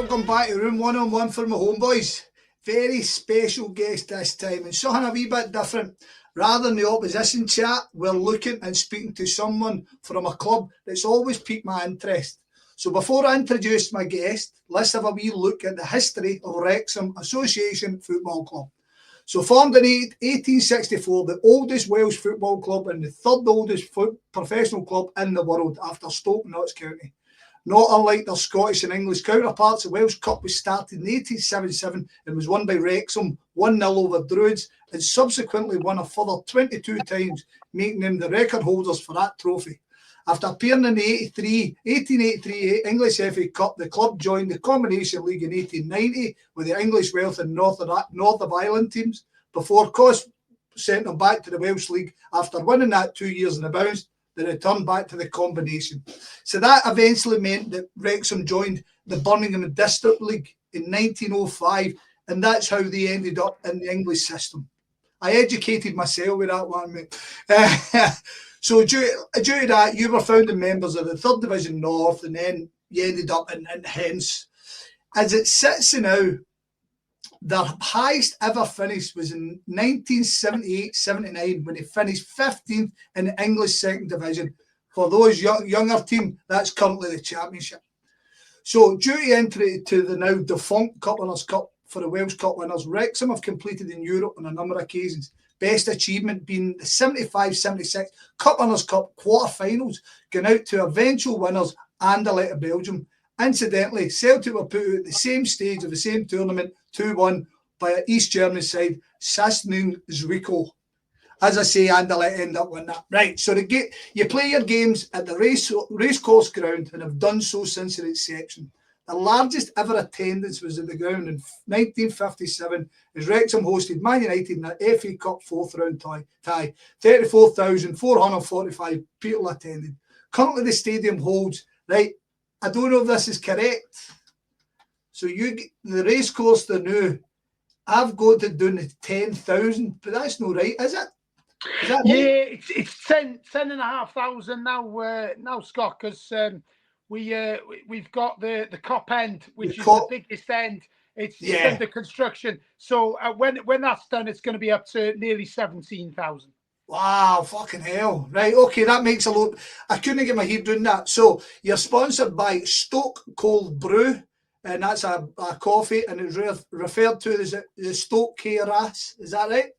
welcome back to Room 101 for my Homeboys. Very special guest this time, and something a wee bit different. Rather than the opposition chat, we're looking and speaking to someone from a club that's always piqued my interest. So before I introduce my guest, let's have a wee look at the history of Wrexham Association Football Club. So formed in 1864, the oldest Welsh football club and the third oldest professional club in the world after Stoke and Notts County. Not unlike their Scottish and English counterparts, the Welsh Cup was started in 1877 and was won by Wrexham 1-0 over Druids, and subsequently won a further 22 times, making them the record holders for that trophy. After appearing in the 1883 English FA Cup, the club joined the Combination League in 1890 with the English, Welsh and North of Ireland teams, before Cos sent them back to the Welsh League after winning that 2 years in the bounce. They returned back to the Combination. So that eventually meant that Wrexham joined the Birmingham District League in 1905, and that's how they ended up in the English system. I educated myself with that one, mate. So due to that, you were founding members of the 3rd Division North, and then you ended up in Hens. As it sits now, their highest ever finish was in 1978-79 when they finished 15th in the English 2nd Division. For those younger team, that's currently the Championship. So due to entry to the now defunct Cup Winners' Cup for the Welsh Cup winners, Wrexham have competed in Europe on a number of occasions. Best achievement being the 75-76 Cup Winners' Cup quarter-finals, going out to eventual winners Anderlecht of Belgium. Incidentally, Celtic were put out at the same stage of the same tournament, 2-1, by an East German side, Sasnung Zwickau. As I say, Anderlecht end up winning that. Right, so you play your games at the racecourse ground and have done so since their inception. The largest ever attendance was at the ground in 1957 as Wrexham hosted Man United in the FA Cup 4th round tie. 34,445 people attended. Currently the stadium holds, right, I don't know if this is correct. So the racecourse, the new, I've got it down to 10,000, but that's not right, is it? Is that right? Yeah, it's 10,500 now, Scott, because we've got the Cop end, which is the biggest end. It's under construction. So when that's done, it's going to be up to nearly 17,000. Wow, fucking hell. Right, okay, that makes a lot. I couldn't get my head doing that. So you're sponsored by Stoke Cold Brew, and that's a coffee, and it's referred to as the Stoke K-Ras. Is that right?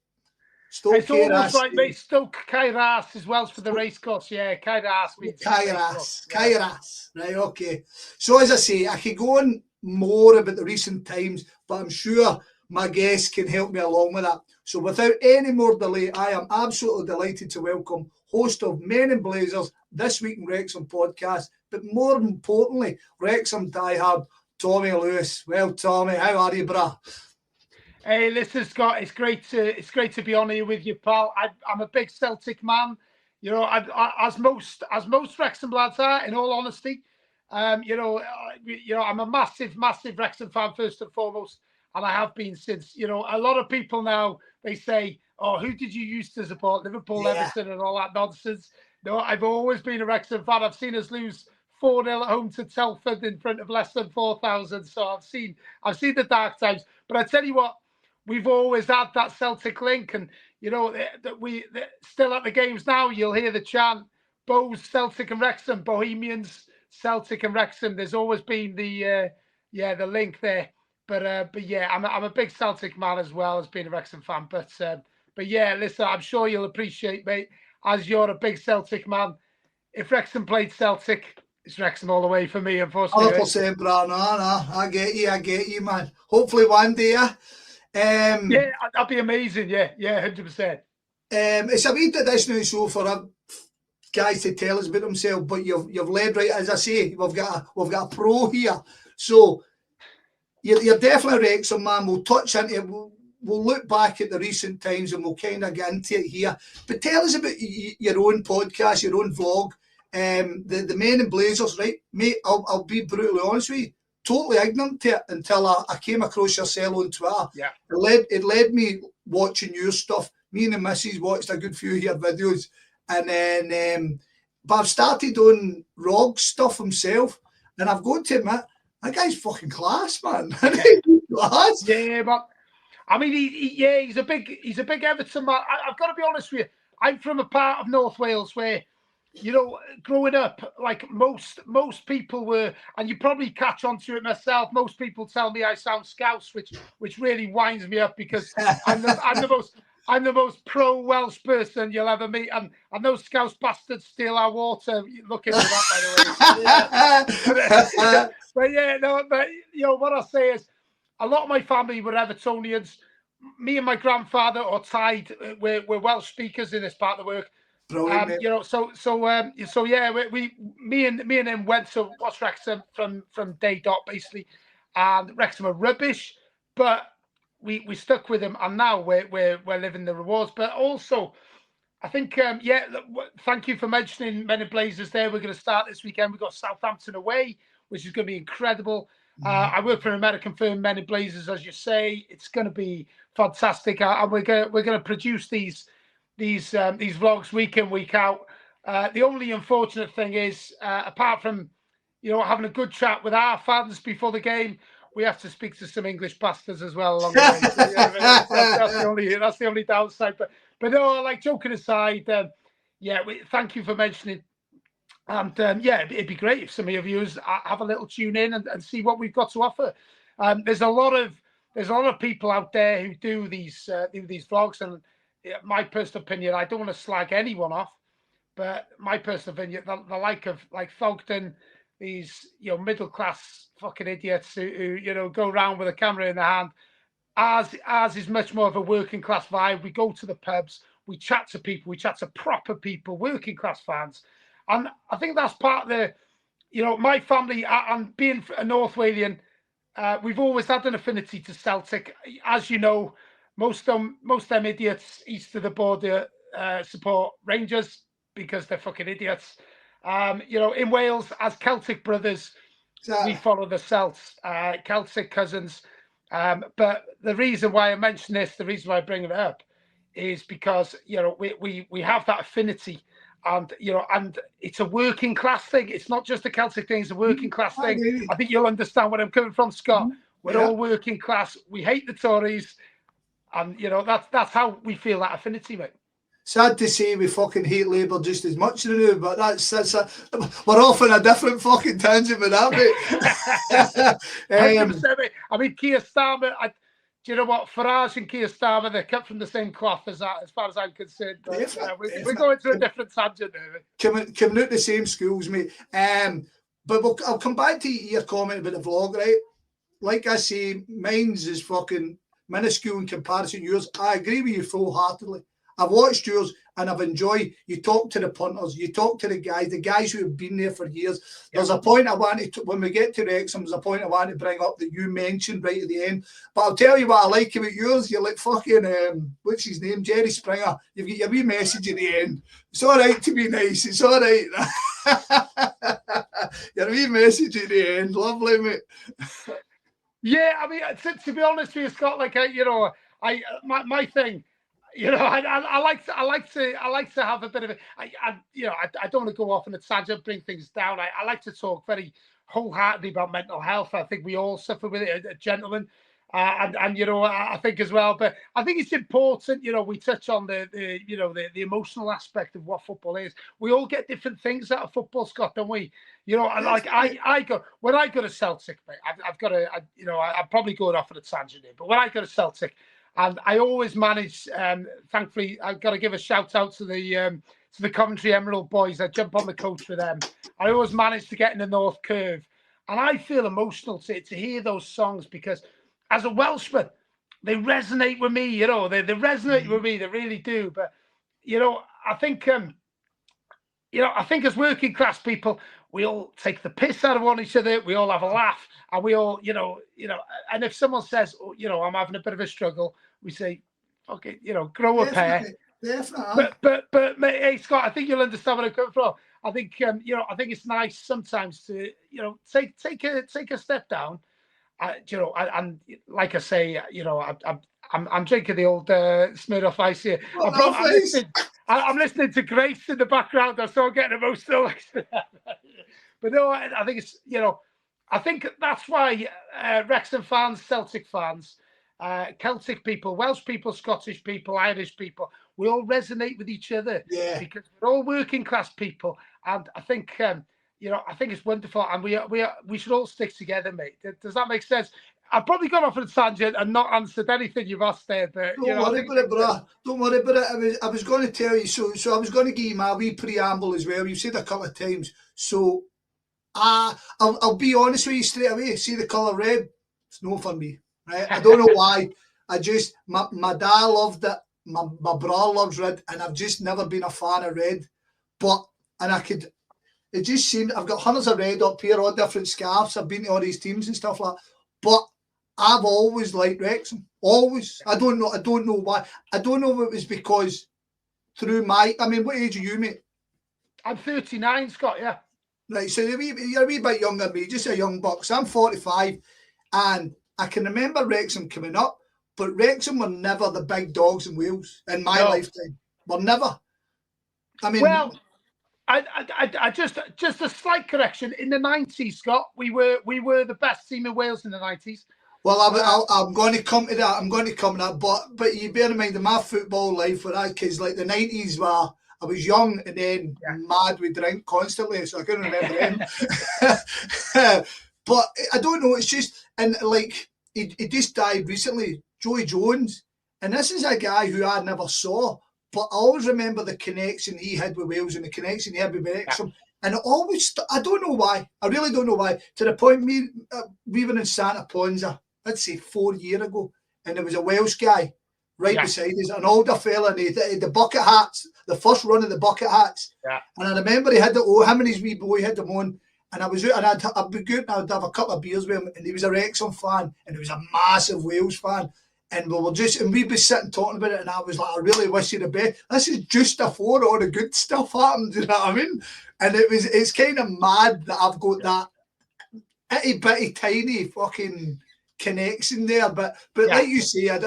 Stoke it's K-Ras. Almost like mate, Stoke K-Ras as well for the racecourse. Yeah, K-Ras. K-Ras. Right, okay. So as I say, I could go on more about the recent times, but I'm sure my guests can help me along with that. So without any more delay, I am absolutely delighted to welcome host of Men in Blazers, This Week in Wrexham podcast, but more importantly, Wrexham diehard, Tommy Lewis. Well, Tommy, how are you, brah? Hey, listen, Scott, it's great to be on here with you, pal. I'm a big Celtic man, you know, as most Wrexham lads are, in all honesty. I'm a massive Wrexham fan first and foremost. And I have been since, a lot of people now, they say, oh, who did you used to support? Liverpool, Everton and all that nonsense. No, I've always been a Wrexham fan. I've seen us lose 4-0 at home to Telford in front of less than 4,000. So I've seen the dark times. But I tell you what, we've always had that Celtic link. And, still at the games now, you'll hear the chant, Bows, Celtic and Wrexham, Bohemians, Celtic and Wrexham. There's always been the link there. But yeah, I'm a big Celtic man as well as being a Wrexham fan. But yeah, listen, I'm sure you'll appreciate, mate, as you're a big Celtic man. If Wrexham played Celtic, it's Wrexham all the way for me, unfortunately. 100%, bro. No, I get you, man. Hopefully one day. Yeah, that'd be amazing. Yeah, 100%. It's a wee traditional show for guys to tell us about themselves, but you've led right. As I say, we've got a pro here, so. You're definitely a Wrexham man. We'll touch into it. We'll look back at the recent times and we'll kind of get into it here. But tell us about your own podcast, your own vlog, the Men in Blazers, right? Mate, I'll be brutally honest with you. Totally ignorant to it until I came across your cell on Twitter. Yeah. It led me watching your stuff. Me and the missus watched a good few of your videos. And then, but I've started on Rog stuff himself. And I've got to admit, That guy's fucking class, man. Class. Yeah, but I mean, he's a big Everton man. I've got to be honest with you. I'm from a part of North Wales where, you know, growing up, like most people were, and you probably catch on to it myself. Most people tell me I sound Scouse, which really winds me up because I'm the most pro Welsh person you'll ever meet, and those Scouse bastards steal our water. Look into that, by the way. But yeah, no, but you know what I'll say is, a lot of my family were Evertonians. Me and my grandfather are tied. We're Welsh speakers in this part of the work. Brilliant, you know, so yeah, me and him went to watch Wrexham from day dot basically, and Wrexham are rubbish, but we stuck with him, and now we're living the rewards. But also, I think yeah, thank you for mentioning Men in Blazers. There, we're going to start this weekend. We've got Southampton away, which is going to be incredible. I work for an American firm, Men in Blazers, as you say. It's going to be fantastic, and we're going to produce these vlogs week in, week out. The only unfortunate thing is, apart from, you know, having a good chat with our fans before the game, we have to speak to some English bastards as well along the way. So, yeah, that's the only downside. But no, like, joking aside, yeah, thank you for mentioning. And yeah, it'd be great if some of your viewers have a little tune in and see what we've got to offer. There's a lot of people out there who do these vlogs, and my personal opinion, I don't want to slag anyone off, but my personal opinion, the like of like Fogden, these, you know, middle class fucking idiots who you know, go around with a camera in their hand. Ours is much more of a working class vibe. We go to the pubs, we chat to people, we chat to proper people, working class fans. And I think that's part of the, you know, my family, and being a North Walian, we've always had an affinity to Celtic. As you know, most them idiots east of the border support Rangers because they're fucking idiots. You know, in Wales, as Celtic brothers, we follow the Celts, Celtic cousins. But the reason why I mention this, the reason why I bring it up, is because, you know, we have that affinity, and you know, and it's a working class thing. It's not just a Celtic thing; it's a working class thing. I think you'll understand where I'm coming from, Scott. We're all working class. We hate the Tories, and you know, that's how we feel that affinity, mate. Sad to say we fucking hate Labour just as much now, but we're off on a different fucking tangent with that, mate. I mean, Keir Starmer, do you know what? Farage and Keir Starmer, they're cut from the same cloth as that, as far as I'm concerned. But we're going to a different tangent now, mate. Coming out the same schools, mate. But I'll come back to your comment about the vlog, right? Like I say, mine's is fucking minuscule in comparison to yours. I agree with you full-heartedly. I've watched yours and I've enjoyed. You talk to the punters, you talk to the guys who have been there for years. There's a point I wanted to, when we get to Wrexham, there's a point I want to bring up that you mentioned right at the end. But I'll tell you what I like about yours. You're like fucking, what's his name? Jerry Springer. You've got your wee message at the end. It's all right to be nice. It's all right. Your wee message at the end. Lovely, mate. Yeah, I mean, to be honest with you, Scott, like, you know, my thing, you know, I like to have a bit of you know, I don't want to go off on a tangent, bring things down. I like to talk very wholeheartedly about mental health. I think we all suffer with it, gentlemen, and you know, I think as well. But I think it's important, you know, we touch on the you know, the emotional aspect of what football is. We all get different things out of football, Scott, don't we? You know, and like when I go to Celtic, mate, I've got to, you know, I'm probably going off on a tangent here, but when I go to Celtic, and I always manage. Thankfully, I've got to give a shout out to the Coventry Emerald boys. I jump on the coach with them. I always manage to get in the North Curve, and I feel emotional to hear those songs because, as a Welshman, they resonate with me. You know, they resonate with me. They really do. But you know, I think as working class people, we all take the piss out of one each other. We all have a laugh, and we all, you know. And if someone says, oh, you know, I'm having a bit of a struggle, we say, okay, you know, grow a pair. Definitely. But hey, Scott, I think you'll understand where I'm coming from. I think you know, I think it's nice sometimes to, you know, take a step down. You know, and like I say, you know, I'm drinking the old Smirnoff Ice here. I'm listening to Grace in the background. I'm getting emotional. But no, I think it's, you know, I think that's why Wrexham fans, Celtic fans, Celtic people, Welsh people, Scottish people, Irish people, we all resonate with each other Yeah. because we're all working class people, and I think I think it's wonderful, and we should all stick together, mate. Does that make sense? I've probably gone off on a tangent and not answered anything you've asked there, but Don't I worry think about it, bro. Don't worry about it. I was going to tell you, so I was going to give you my wee preamble as well. You've said a couple of times. So I'll be honest with you straight away. See the colour red? It's no for me. Right? I don't know why. My dad loved it. My brother loves red, and I've just never been a fan of red. It just seemed, I've got hundreds of red up here, all different scarves. I've been to all these teams and stuff like that. But I've always liked Wrexham. Always. I don't know why. I don't know if it was because what age are you, mate? I'm 39, Scott, yeah. Right, so you're a wee bit younger than me, just a young buck. So I'm 45, and I can remember Wrexham coming up, but Wrexham were never the big dogs in Wales in my lifetime. Were never. I mean, well, I just a slight correction. In the 90s, Scott, we were the best team in Wales in the 90s. Well, I'm going to come to that. But you bear in mind that my football life for that, because like the 90s were, I was young and then mad with drink constantly, so I couldn't remember them. But I don't know. It's just, and like he just died recently, Joey Jones, and this is a guy who I never saw. But I always remember the connection he had with Wales and the connection he had with Wrexham. And it always, I don't know why. I really don't know why. To the point, we were in Santa Ponza, I'd say 4 years ago, and there was a Welsh guy right beside us, an older fella, and he had the bucket hats, the first run of the bucket hats. Yeah. And I remember he had him and his wee boy had them on. And I was out, and I'd be good, and I'd have a couple of beers with him, and he was a Wrexham fan, and he was a massive Wales fan. And we'd be sitting talking about it, and I was like, I really wish you the best. This is just before all the good stuff happened, you know what I mean? And it's kind of mad that I've got that itty bitty tiny fucking connection there. But like you say, I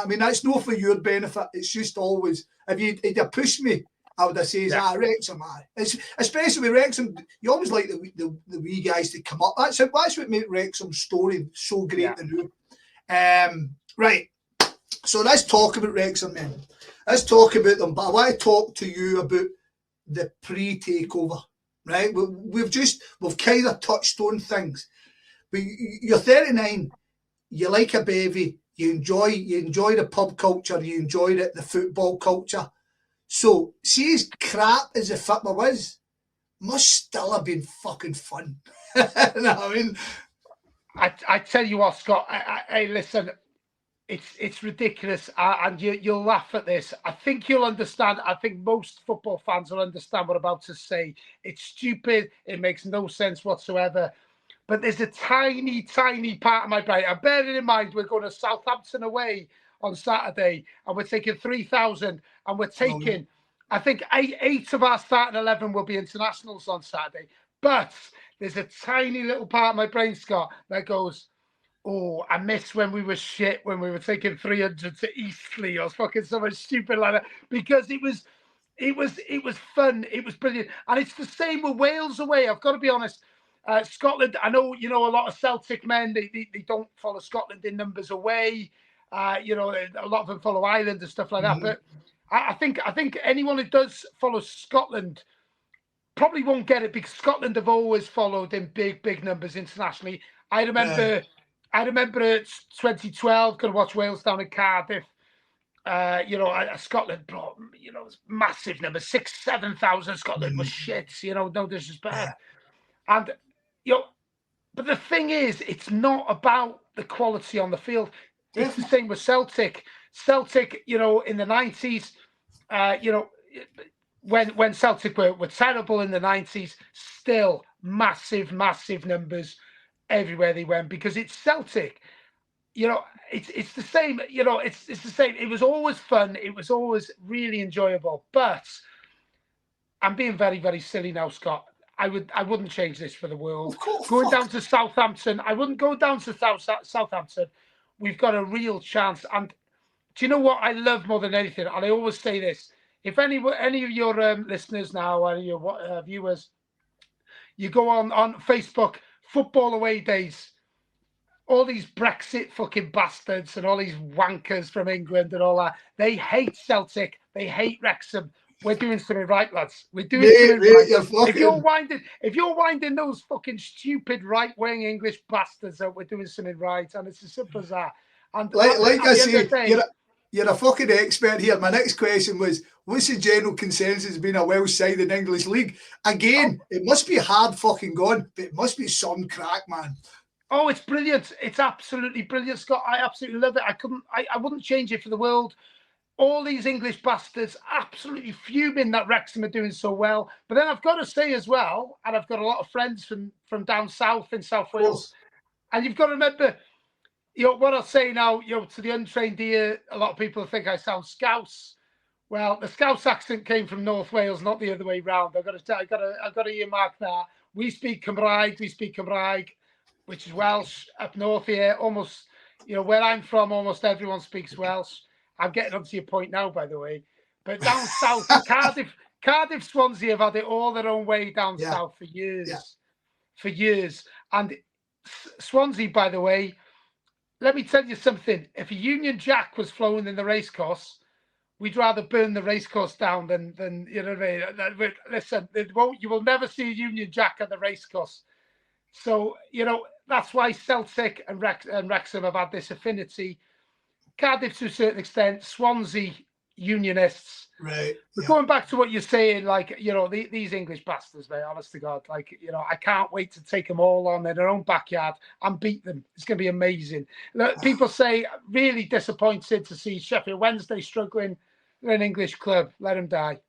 mean, that's not for your benefit. It's just always, if you'd pushed me, I would have said, Wrexham, especially with Wrexham, you always like the wee guys to come up. That's what made Wrexham's story so great to know. Right. So let's talk about Wrexham, man. Let's talk about them. But I want to talk to you about the pre-takeover, right? We've kind of touched on things. But you're 39. You like a bevy. You enjoy the pub culture. You enjoy the football culture. So, see as crap as the football was, must still have been fucking fun. You know what I mean? I tell you what, Scott. Hey, listen. It's ridiculous, and you'll laugh at this. I think you'll understand. I think most football fans will understand what I'm about to say. It's stupid. It makes no sense whatsoever. But there's a tiny, tiny part of my brain. And bearing in mind, we're going to Southampton away on Saturday, and we're taking 3,000, and we're taking, I think, eight of our starting 11 will be internationals on Saturday. But there's a tiny little part of my brain, Scott, that goes, oh, I miss when we were shit, when we were taking 300 to Eastleigh or fucking something stupid like that, because it was fun. It was brilliant. And it's the same with Wales away. I've got to be honest. Scotland, I know, a lot of Celtic men, they don't follow Scotland in numbers away. A lot of them follow Ireland and stuff like that. But I think anyone who does follow Scotland probably won't get it, because Scotland have always followed in big numbers internationally. I remember 2012, going to watch Wales down in Cardiff. Scotland brought, massive numbers, 6,000-7,000. Scotland was shit, no disrespect. And, but the thing is, it's not about the quality on the field. It's the same with Celtic. Celtic, in the 90s, when Celtic were terrible in the 90s, still massive numbers everywhere they went, because it's Celtic. It's the same. It's the same. It was always fun. It was always really enjoyable. But I'm being very, very silly now, Scott. I wouldn't change this for the world. Going down to Southampton, I wouldn't go down to Southampton. We've got a real chance. And do you know what I love more than anything? And I always say this: if any of your listeners now, or your viewers, you go on Facebook, football away days, all these Brexit fucking bastards and all these wankers from England and all that, they hate Celtic, they hate Wrexham. We're doing something right, lads. We're doing something right. You're fucking... if you're winding those fucking stupid right-wing English bastards out, we're doing something right, and it's as simple as that. And like I say, you're a fucking expert here. My next question was, what's the general consensus being a Welsh side in the English league? Again, it must be hard fucking going, but it must be some crack, man. Oh, it's brilliant. It's absolutely brilliant, Scott. I absolutely love it. I wouldn't change it for the world. All these English bastards absolutely fuming that Wrexham are doing so well. But then I've got to say as well, and I've got a lot of friends from down south in South Wales, and you've got to remember, what I'll say now, to the untrained ear, a lot of people think I sound Scouse. Well, the Scouse accent came from North Wales, not the other way round. I've got to earmark that. We speak Cymraeg, which is Welsh up north here. Almost, where I'm from, almost everyone speaks Welsh. I'm getting up to your point now, by the way. But down south, Cardiff, Swansea have had it all their own way down south for years. For years. And Swansea, by the way, let me tell you something. If a Union Jack was flown in the racecourse, we'd rather burn the racecourse down than you know what I mean? Listen, you will never see a Union Jack at the racecourse. So, that's why Celtic and Wrexham have had this affinity. Cardiff to a certain extent, Swansea Unionists. Right. But going back to what you're saying, these English bastards, mate, honest to God, I can't wait to take them all on in their own backyard and beat them. It's going to be amazing. Look, people say, really disappointed to see Sheffield Wednesday struggling. They're an English club. Let them die.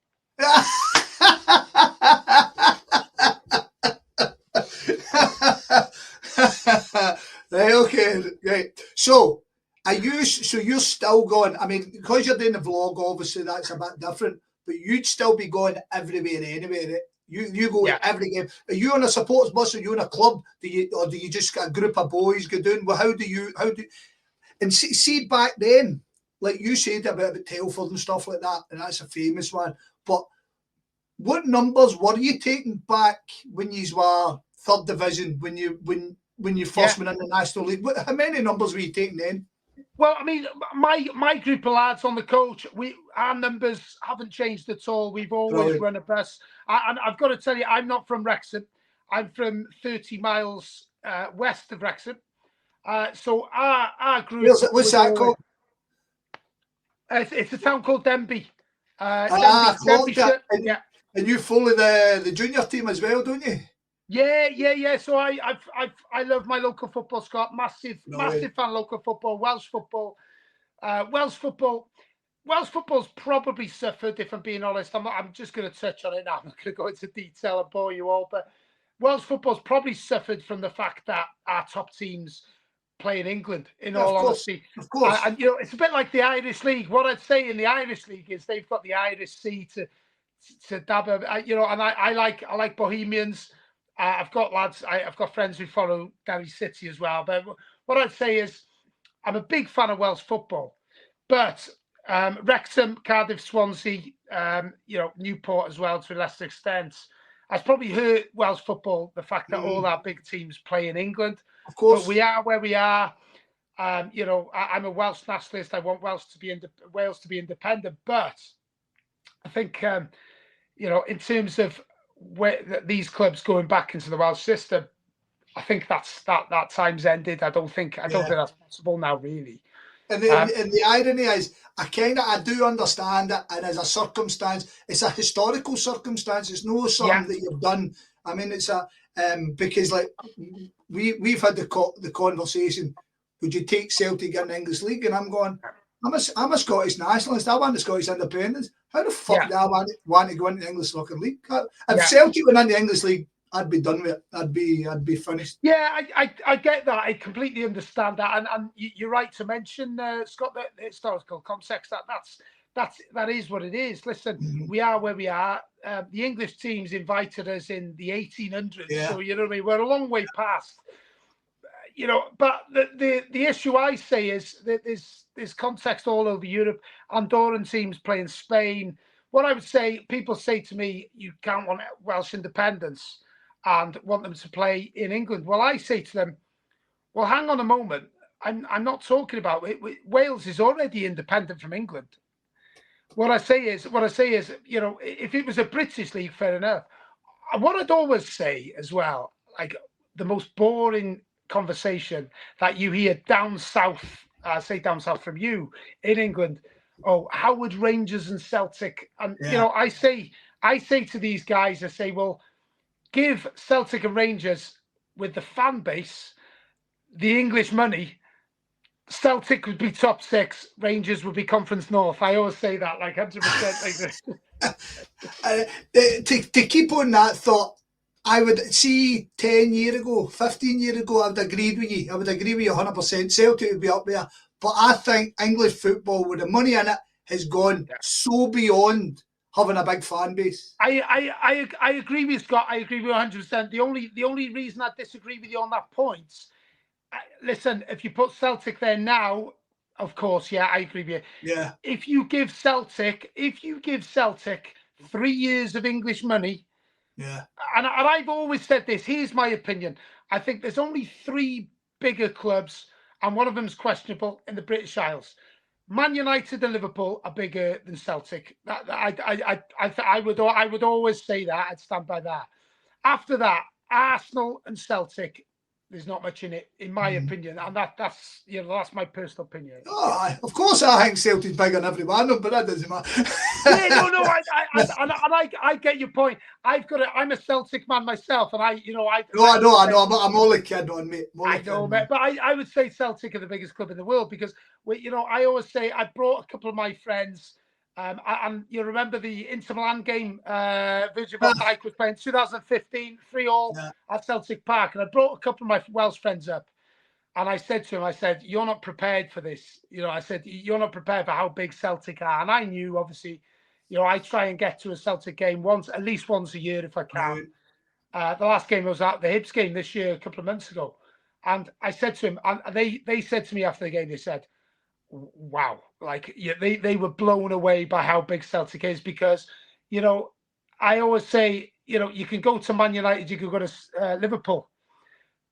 Right, okay, right. So you're still going, I mean, because you're doing the vlog, obviously that's a bit different, but you'd still be going everywhere anyway, right? You go every game. Are you on a supporters bus? Are you in a club? Do you just got a group of boys go doing? Well, how do and see back then, like you said about Telford and stuff like that, and that's a famous one. But what numbers were you taking back when you were third division, when you first went in the National League? How many numbers were you taking then? Well, I mean, my group of lads on the coach, our numbers haven't changed at all. We've always run a bus. And I've got to tell you, I'm not from Wrexham. I'm from 30 miles west of Wrexham. So our group... What's that called? It's a town called Denbigh. Yeah. And you follow the junior team as well, don't you? Yeah. So I love my local football, Scott. Massive fan of local football, Welsh football. Welsh football's probably suffered, if I'm being honest. I'm just going to touch on it now. I'm not going to go into detail and bore you all, but Welsh football's probably suffered from the fact that our top teams play in England, in all honesty. Of course. And it's a bit like the Irish League. What I'd say in the Irish League is they've got the Irish Sea to dab, and I like Bohemians. I've got lads, I've got friends who follow Derry City as well. But what I'd say is I'm a big fan of Welsh football. But Wrexham, Cardiff, Swansea, Newport as well to a lesser extent, has probably hurt Welsh football, the fact that all our big teams play in England. Of course. But we are where we are. I'm a Welsh nationalist. I want Wales to be independent. But I think, in terms of where these clubs going back into the Welsh system, I think that time's ended. I don't think that's possible now, really. And the irony is, I do understand it, and as a circumstance, it's a historical circumstance. It's no something that you've done. I mean, it's a because like we've had the conversation. Would you take Celtic in the English League? And I'm going, I'm a Scottish nationalist. I want the Scottish independence. How the fuck do I want to go into the English fucking league? If Celtic went in the English League, I'd be done with it. I'd be finished. Yeah, I get that. I completely understand that. And you're right to mention, Scott, that the historical context. That is what it is. Listen, we are where we are. The English teams invited us in the 1800s, so you know what I mean. We're a long way past. But the issue I say is that there's context all over Europe. Andorran teams play in Spain. What I would say, people say to me, you can't want Welsh independence. and want them to play in England. Well, I say to them, well, hang on a moment. I'm not talking about it. Wales is already independent from England. What I say is, you know, if it was a British league, fair enough. What I'd always say as well, like the most boring conversation that you hear down south, say down south from you in England, oh, how would Rangers and Celtic? And you know, I say to these guys, I say, well, give Celtic and Rangers with the fan base the English money. Celtic would be top 6, Rangers would be Conference North. I always say that, like 100%. To keep on that thought, I would see 10 years ago, 15 years ago, I would agree with you. I would agree with you 100%. Celtic would be up there. But I think English football, with the money in it, has gone so beyond having a big fan base. I agree with you, Scott. I agree with you 100%. The only reason I disagree with you on that point, listen, if you put Celtic there now, of course, yeah, I agree with you. Yeah. If you give Celtic 3 years of English money, and I've always said this, here's my opinion. I think there's only 3 bigger clubs, and one of them's questionable, in the British Isles. Man United and Liverpool are bigger than Celtic. I would always say that. I'd stand by that. After that, Arsenal and Celtic, there's not much in it, in my opinion, and that's my personal opinion. Oh, of course, I think Celtic's bigger than every one of them, but that doesn't matter. I get your point. I'm a Celtic man myself, and I know. I'm only kidding on, mate. Mate, but I would say Celtic are the biggest club in the world because I always say I brought a couple of my friends. And you remember the Inter Milan game, Virgil van Dijk was playing 2015, 3-3 at Celtic Park. And I brought a couple of my Welsh friends up. And I said to him, you're not prepared for this. I said, you're not prepared for how big Celtic are. And I knew, obviously, I try and get to a Celtic game at least once a year if I can. Right. The last game was at the Hibs game this year, a couple of months ago. And I said to him, and they said to me after the game, they said, wow, they were blown away by how big Celtic is because, I always say, you can go to Man United, you can go to Liverpool,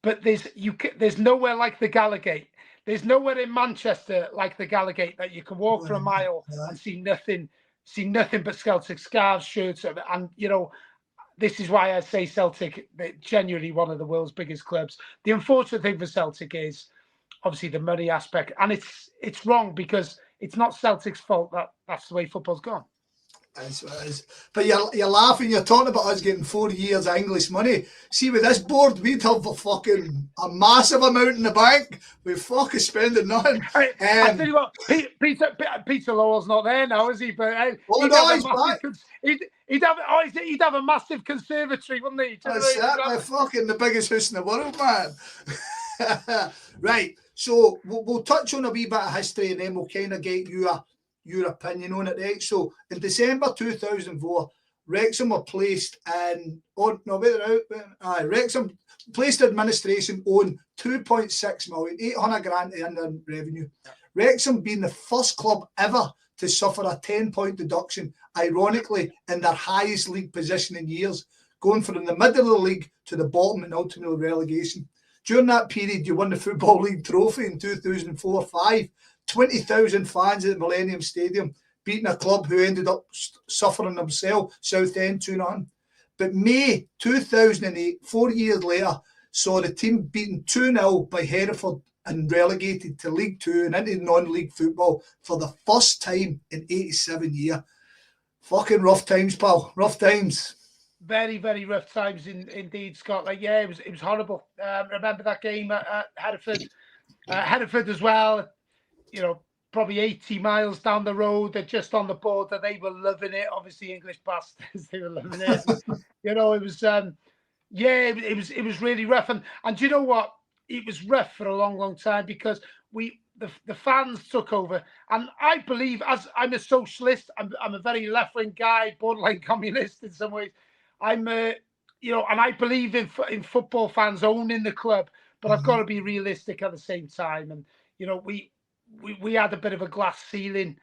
but there's nowhere like the Gallagate. There's nowhere in Manchester like the Gallagate that you can walk for a mile and see nothing but Celtic scarves, shirts, and this is why I say Celtic, genuinely one of the world's biggest clubs. The unfortunate thing for Celtic is obviously the money aspect, and it's wrong because it's not Celtic's fault that's the way football's gone. But you're laughing, you're talking about us getting 4 years of English money. See, with this board, we'd have a massive amount in the bank. We're fucking spending nothing. I tell you what, Peter Lowell's not there now, is he? But he'd have a massive conservatory, wouldn't he? That's we're fucking the biggest house in the world, man. Right, so we'll touch on a wee bit of history and then we'll kind of get your opinion on it, right? So in December 2004, Wrexham were placed in Wrexham placed administration on 2.6 million, 800 grand in revenue. Wrexham being the first club ever to suffer a 10-point deduction, ironically, in their highest league position in years, going from the middle of the league to the bottom and ultimately relegation. During that period, you won the Football League trophy in 2004-05. 20,000 fans at the Millennium Stadium, beating a club who ended up suffering themselves, Southend 2-0. But May 2008, 4 years later, saw the team beaten 2-0 by Hereford and relegated to League Two and into non-league football for the first time in 87 years. Fucking rough times, pal. Rough times. Very, very rough times indeed, Scott. It was horrible. Remember that game at Hereford? Hereford as well. Probably 80 miles down the road. They're just on the border. They were loving it. Obviously, English bastards. They were loving it. It was, it was really rough. And do you know what? It was rough for a long, long time because the fans took over. And I believe, as I'm a socialist, I'm a very left-wing guy, borderline communist in some ways. I'm and I believe in football fans owning the club, but I've got to be realistic at the same time. And we had a bit of a glass ceiling.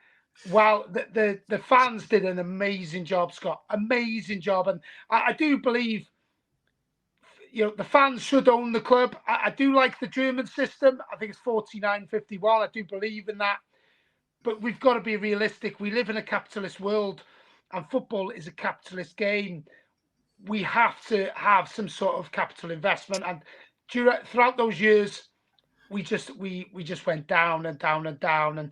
While the fans did an amazing job, Scott, amazing job. And I do believe the fans should own the club. I do like the German system. I think it's 49-51. I do believe in that. But we've got to be realistic. We live in a capitalist world, and football is a capitalist game. We have to have some sort of capital investment. And throughout those years, we just went down and down and down, and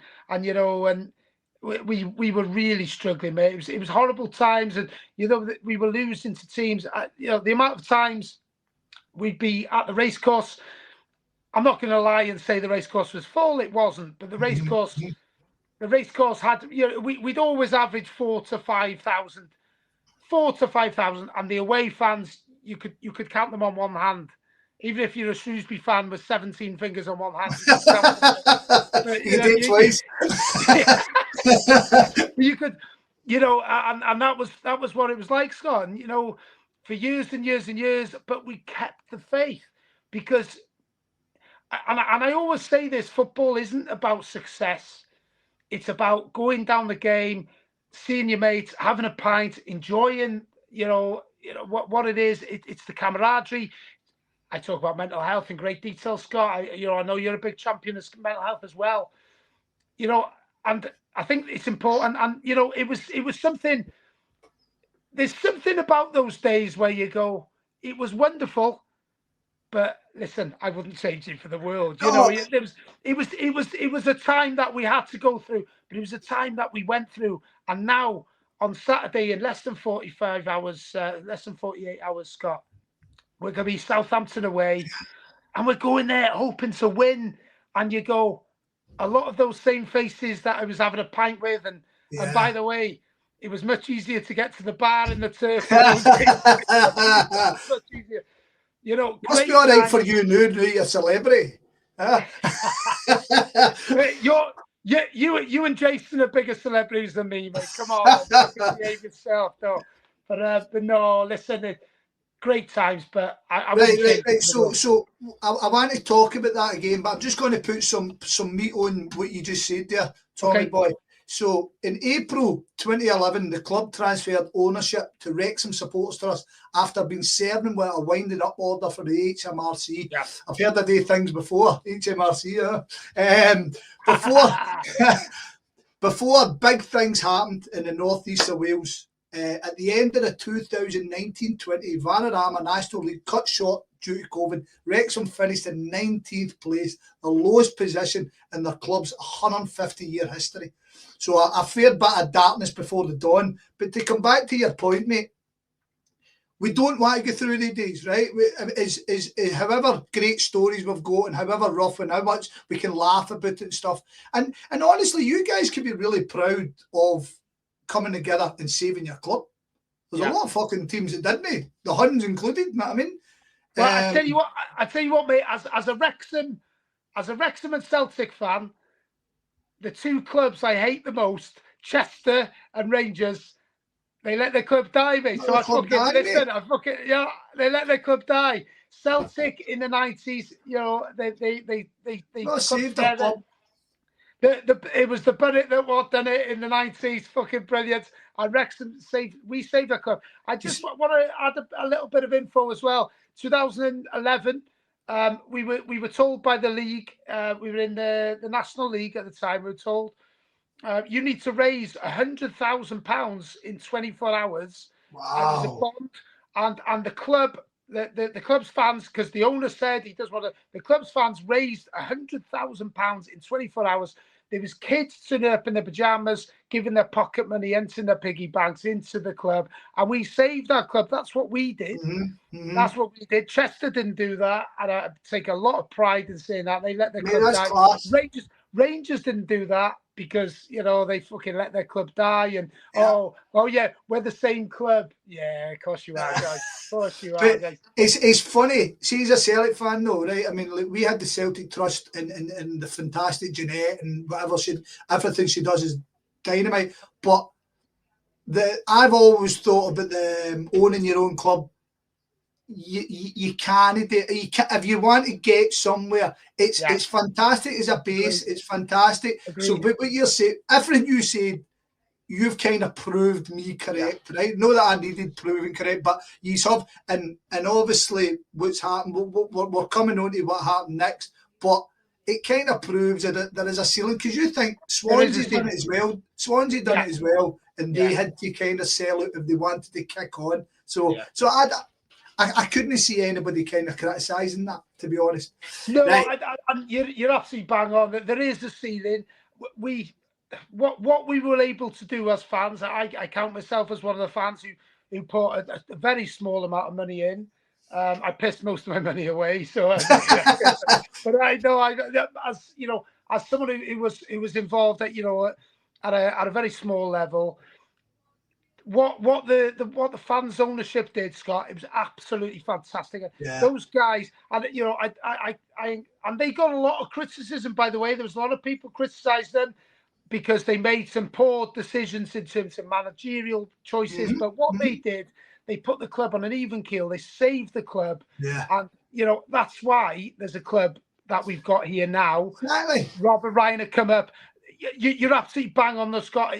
we were really struggling, mate. It was horrible times, and we were losing to teams. The amount of times we'd be at the racecourse. I'm not going to lie and say the racecourse was full. It wasn't, but the racecourse had, we'd always average 4,000 to 5,000, 4,000 to 5,000, and the away fans, you could count them on one hand. Even if you're a Shrewsbury fan with 17 fingers on one hand, you did twice. You could, and that was what it was like, Scott. And for years and years and years, but we kept the faith because, and I always say this: football isn't about success. It's about going down the game, seeing your mates, having a pint, enjoying, what it is. It's the camaraderie. I talk about mental health in great detail, Scott. I know you're a big champion of mental health as well. And I think it's important. And it was something. There's something about those days where you go, it was wonderful, but listen, I wouldn't change it for the world. It was a time that we had to go through, but it was a time that we went through. And now on Saturday, in less than 45 hours, less than 48 hours, Scott, we're going to be Southampton away, and we're going there hoping to win. And you go, a lot of those same faces that I was having a pint with, and by the way, it was much easier to get to the bar in the turf. Much easier. Must be all right for you now, you're a celebrity. You and Jason are bigger celebrities than me, mate. Come on, behave yourself, though. But no, listen, great times. But I right. So I want to talk about that again, but I'm just going to put some meat on what you just said there, Tommy boy. So in April 2011, the club transferred ownership to Wrexham Supporters Trust after being serving with a winding up order for the HMRC. Yeah. I've heard of these things before, HMRC. Before big things happened in the northeast of Wales. At the end of the 2019-20 Vanarama National League cut short due to COVID, Wrexham finished in 19th place, the lowest position in their club's 150-year history. So a fair bit of darkness before the dawn. But to come back to your point, mate, we don't want to go through the days, right? Is however great stories we've got and however rough and how much we can laugh about it and stuff. And honestly, you guys can be really proud of coming together and saving your club. There's a lot of fucking teams that didn't, the Huns included, you know what I mean? Well, I tell you what, mate, as a Wrexham and Celtic fan, the two clubs I hate the most, Chester and Rangers, they let their club die, mate. So they let their club die. Celtic in the 90s, they saved their club. It was the Bennett that done it in the 90s. Fucking brilliant. And Wrexham saved our club. I just want to add a little bit of info as well. 2011, we were told by the league, we were in the National League at the time, we were told, you need to raise £100,000 in 24 hours. Wow. As a bond. And the club, the club's fans, because the owner said he does want to, the club's fans raised £100,000 in 24 hours. There was kids turning up in their pajamas, giving their pocket money, entering their piggy banks into the club. And we saved our club. That's what we did. Mm-hmm. That's what we did. Chester didn't do that. And I take a lot of pride in saying that. They let their club die. Class. Rangers didn't do that because, they fucking let their club die. And, we're the same club. Yeah, of course you are, guys. Of course you are, guys. It's funny. See, as a Celtic fan, though, right? I mean, like, we had the Celtic Trust and the fantastic Jeanette and everything she does is dynamite. But I've always thought about the owning your own club. You can't do it. If you want to get somewhere, it's fantastic as a base. Agreed. It's fantastic. Agreed. So, but what you're saying, everything you said you've kind of proved me correct, right? Not that I needed proving correct, but you have, and obviously what's happened, we're coming on to what happened next, but it kind of proves that there is a ceiling, because you think Swansea done it as well. Swansea done it as well, and they had to kind of sell out if they wanted to kick on. So I couldn't see anybody kind of criticising that, to be honest. No, right. You're absolutely bang on. There is a ceiling. What we were able to do as fans, I count myself as one of the fans who put a very small amount of money in. I pissed most of my money away, so. But I know, as you know, as someone who was involved at at a very small level. What the fans' ownership did, Scott, it was absolutely fantastic. Yeah. Those guys, and and they got a lot of criticism. By the way, there was a lot of people criticised them because they made some poor decisions in terms of managerial choices. But what they did, they put the club on an even keel. They saved the club, and that's why there's a club that we've got here now. Exactly. Robert Ryan had come up. You're absolutely bang on the Scott.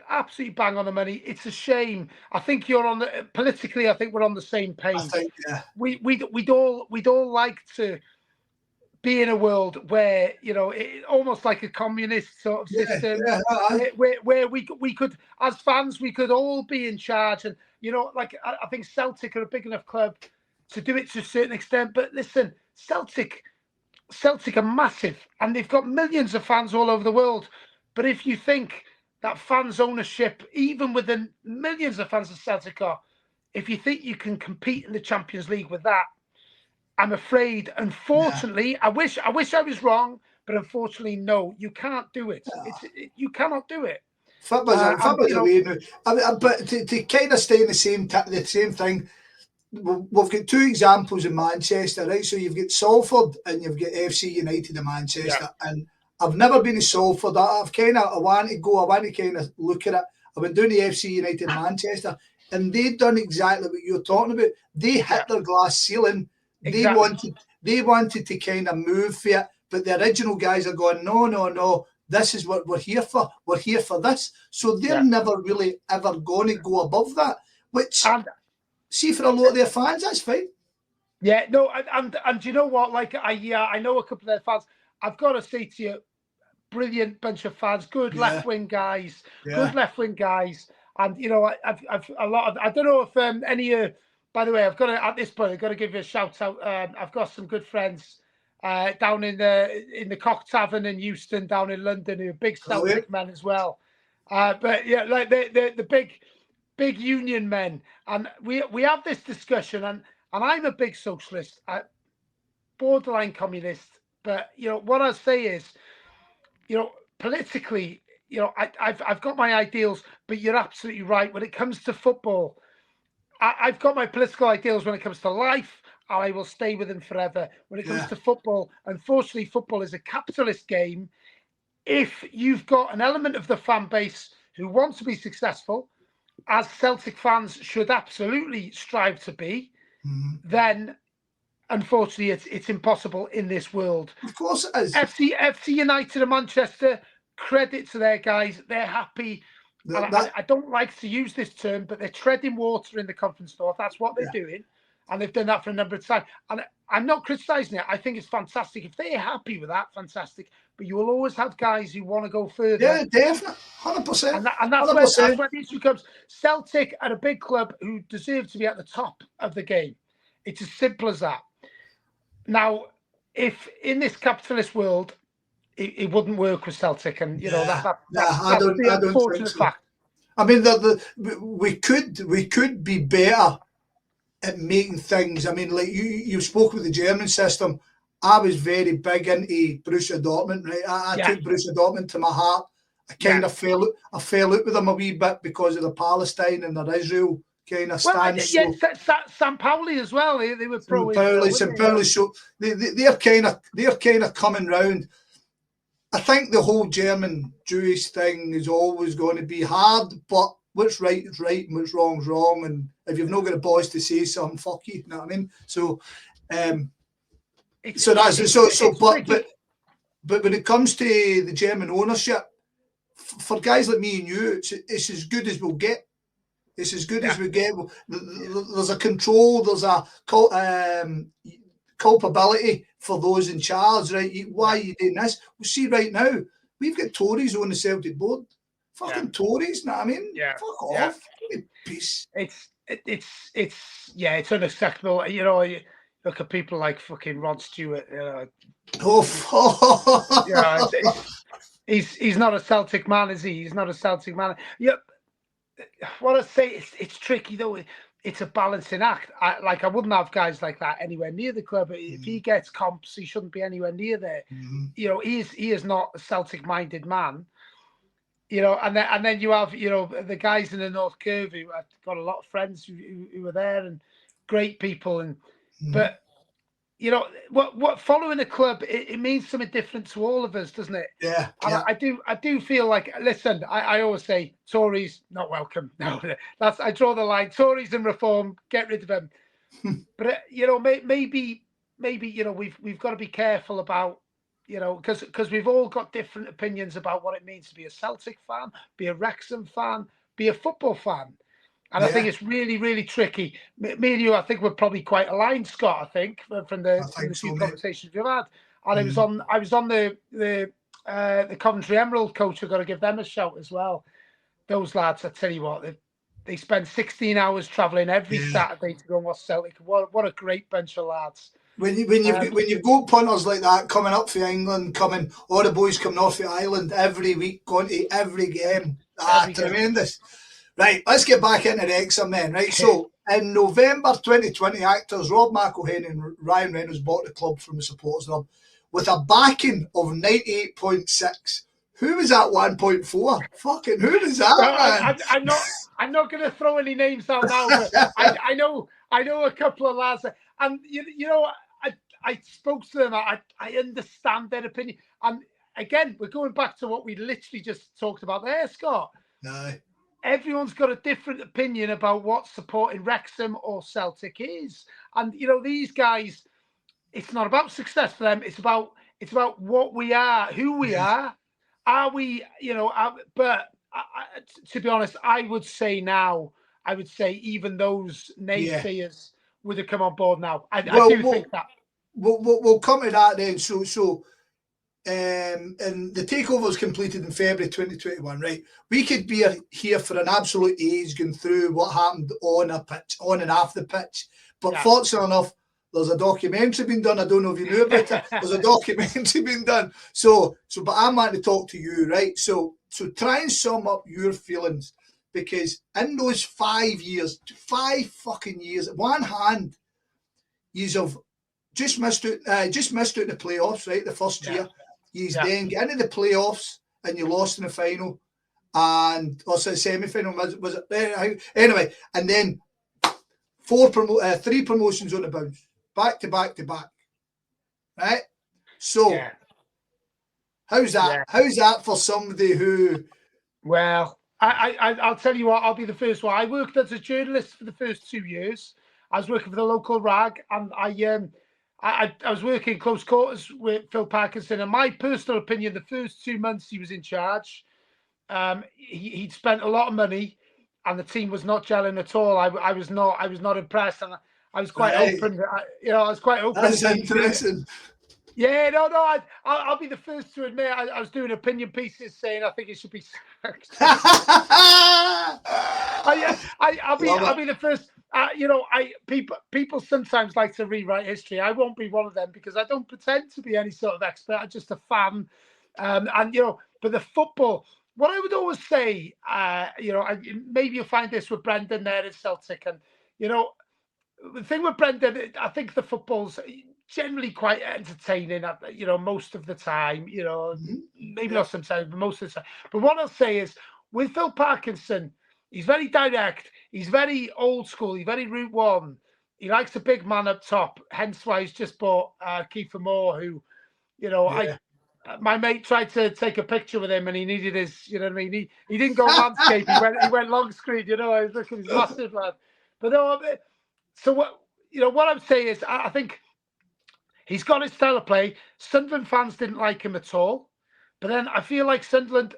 Absolutely bang on the money. It's a shame. I think you're on the politically. I think we're on the same page. I think, We'd all like to be in a world where almost like a communist sort of system, where we could, as fans, we could all be in charge. And like I think Celtic are a big enough club to do it to a certain extent. But listen, Celtic are massive, and they've got millions of fans all over the world. But if you think that fans' ownership, even with the millions of fans of Celtic are, if you think you can compete in the Champions League with that, I'm afraid, unfortunately, I wish I was wrong, but unfortunately, no, you can't do it. You cannot do it. Football's a way now. But to kind of stay in the same thing, we've got two examples in Manchester, right? So you've got Salford and you've got FC United in Manchester, and I've never been to Salford. I want to kind of look at it. I've been doing the FC United Manchester, and they've done exactly what you're talking about. They hit their glass ceiling. Exactly. They wanted to kind of move for it, but the original guys are going, no. This is what we're here for. We're here for this. So they're never really ever going to go above that. Which, see, for a lot of their fans, that's fine. Yeah, no, and you know what? Like I know a couple of their fans. I've got to say to you, brilliant bunch of fans, good left wing guys, and I've a lot of. I don't know if any. By the way, I've got to at this point. I've got to give you a shout out. I've got some good friends down in the Cock Tavern in Euston, down in London, who are big Celtic men as well. But yeah, like the big union men, and we have this discussion, and I'm a big socialist, borderline communist. But what I say is, politically, I've got my ideals, but you're absolutely right. When it comes to football, I've got my political ideals. When it comes to life, I will stay with them forever. When it comes to football, unfortunately, football is a capitalist game. If you've got an element of the fan base who wants to be successful, as Celtic fans should absolutely strive to be, then unfortunately, it's impossible in this world. Of course it is. FC United and Manchester, credit to their guys. They're happy. I don't like to use this term, but they're treading water in the Conference North. That's what they're doing. And they've done that for a number of times. And I'm not criticising it. I think it's fantastic. If they're happy with that, fantastic. But you will always have guys who want to go further. Yeah, definitely. 100%. And that's where the issue comes. Celtic are a big club who deserve to be at the top of the game. It's as simple as that. Now, if in this capitalist world, it wouldn't work with Celtic, and that's the unfortunate fact. I mean, we could be better at making things. I mean, like you spoke with the German system. I was very big into Borussia Dortmund, right? I took Borussia Dortmund to my heart. I kind of fell out with them a wee bit because of the Palestine and the Israel kind of stance. Sam Pauli as well. They were pro Sam Pauli. So they're kind of coming round. I think the whole German Jewish thing is always going to be hard, but what's right is right and what's wrong is wrong. And if you've not got a boss to say something, fuck you. You know what I mean? So, but when it comes to the German ownership, for guys like me and you, it's as good as we'll get. It's as good as we get. There's a control. There's a culpability for those in charge, right? Why are you doing this? Well, see, right now, we've got Tories on the Celtic board. Fucking Tories, know what I mean? Yeah. Fuck off. Give me peace. It's unacceptable. You know, you look at people like fucking Rod Stewart. He's not a Celtic man, is he? He's not a Celtic man. Yeah. What I say, it's tricky though. It's a balancing act. I wouldn't have guys like that anywhere near the club. If he gets comps, he shouldn't be anywhere near there. You know, he is not a Celtic-minded man. You know, and then you have, you know, the guys in the North Curve who I've got a lot of friends who were there and great people, and but you know what following a club, it means something different to all of us, doesn't it? Yeah. And I do feel like, listen, I always say Tories not welcome. No, I draw the line. Tories and Reform, get rid of them. But you know, maybe you know we've got to be careful about, you know, because we've all got different opinions about what it means to be a Celtic fan, be a Wrexham fan, be a football fan. And I think it's really, really tricky. Me and you, I think we're probably quite aligned, Scott. I think from the few conversations we've had. And I was on the Coventry Emerald coach. I've got to give them a shout as well. Those lads, I tell you what, they spend 16 hours travelling every Saturday to go and watch Celtic. What a great bunch of lads. When you've got punters like that coming up for England, all the boys coming off the island every week, going to every game. Tremendous. Right, let's get back into Wrexham then. Right, so in November 2020, actors Rob McElhenney and Ryan Reynolds bought the club from the supporters club with a backing of 98.6. Who was at 1.4? Fucking who was that? Well, I'm not going to throw any names out now, but I know a couple of lads, and you know I spoke to them. I understand their opinion, and again we're going back to what we literally just talked about there, Scott. No. Everyone's got a different opinion about what supporting Wrexham or Celtic is, and you know these guys. It's not about success for them. It's about what we are, who we are. Are we, you know? But to be honest, I would say even those naysayers would have come on board now. I do think that. We'll come to that then. So. And the takeover was completed in February 2021, right? We could be here for an absolute age going through what happened on and off the pitch. But fortunately enough, there's a documentary being done. I don't know if you knew about it. There's a documentary being done. But I'm wanting to talk to you, right? So try and sum up your feelings, because in those 5 fucking years, at one hand, you've just missed out the playoffs, right? The first year. You then get into the playoffs and you lost in the final, and also semi-final, was it there? Anyway, and then 3 promotions on the bounce, back to back, right? So, how's that? Yeah. How's that for somebody who? Well, I'll tell you what. I'll be the first one. I worked as a journalist for the first 2 years. I was working for the local rag, and I was working close quarters with Phil Parkinson. And my personal opinion, the first 2 months he was in charge, he'd spent a lot of money, and the team was not gelling at all. I was not impressed, and I was quite open. I was quite open. That's interesting. Yeah, no. I'll be the first to admit I was doing opinion pieces saying I think it should be sacked. I'll be the first. People sometimes like to rewrite history. I won't be one of them, because I don't pretend to be any sort of expert. I'm just a fan, But the football. What I would always say, maybe you'll find this with Brendan there at Celtic, and the thing with Brendan, I think the football's generally quite entertaining, most of the time, maybe not sometimes, but most of the time. But what I'll say is, with Phil Parkinson, he's very direct, he's very old school, he's very Route One. He likes a big man up top, hence why he's just bought Kiefer Moore, who, my mate tried to take a picture with him and he needed his, he didn't go landscape, he went long screen, I was looking at his massive lad. But no, so what I'm saying is, I think he's got his style of play. Sunderland fans didn't like him at all. But then I feel like Sunderland,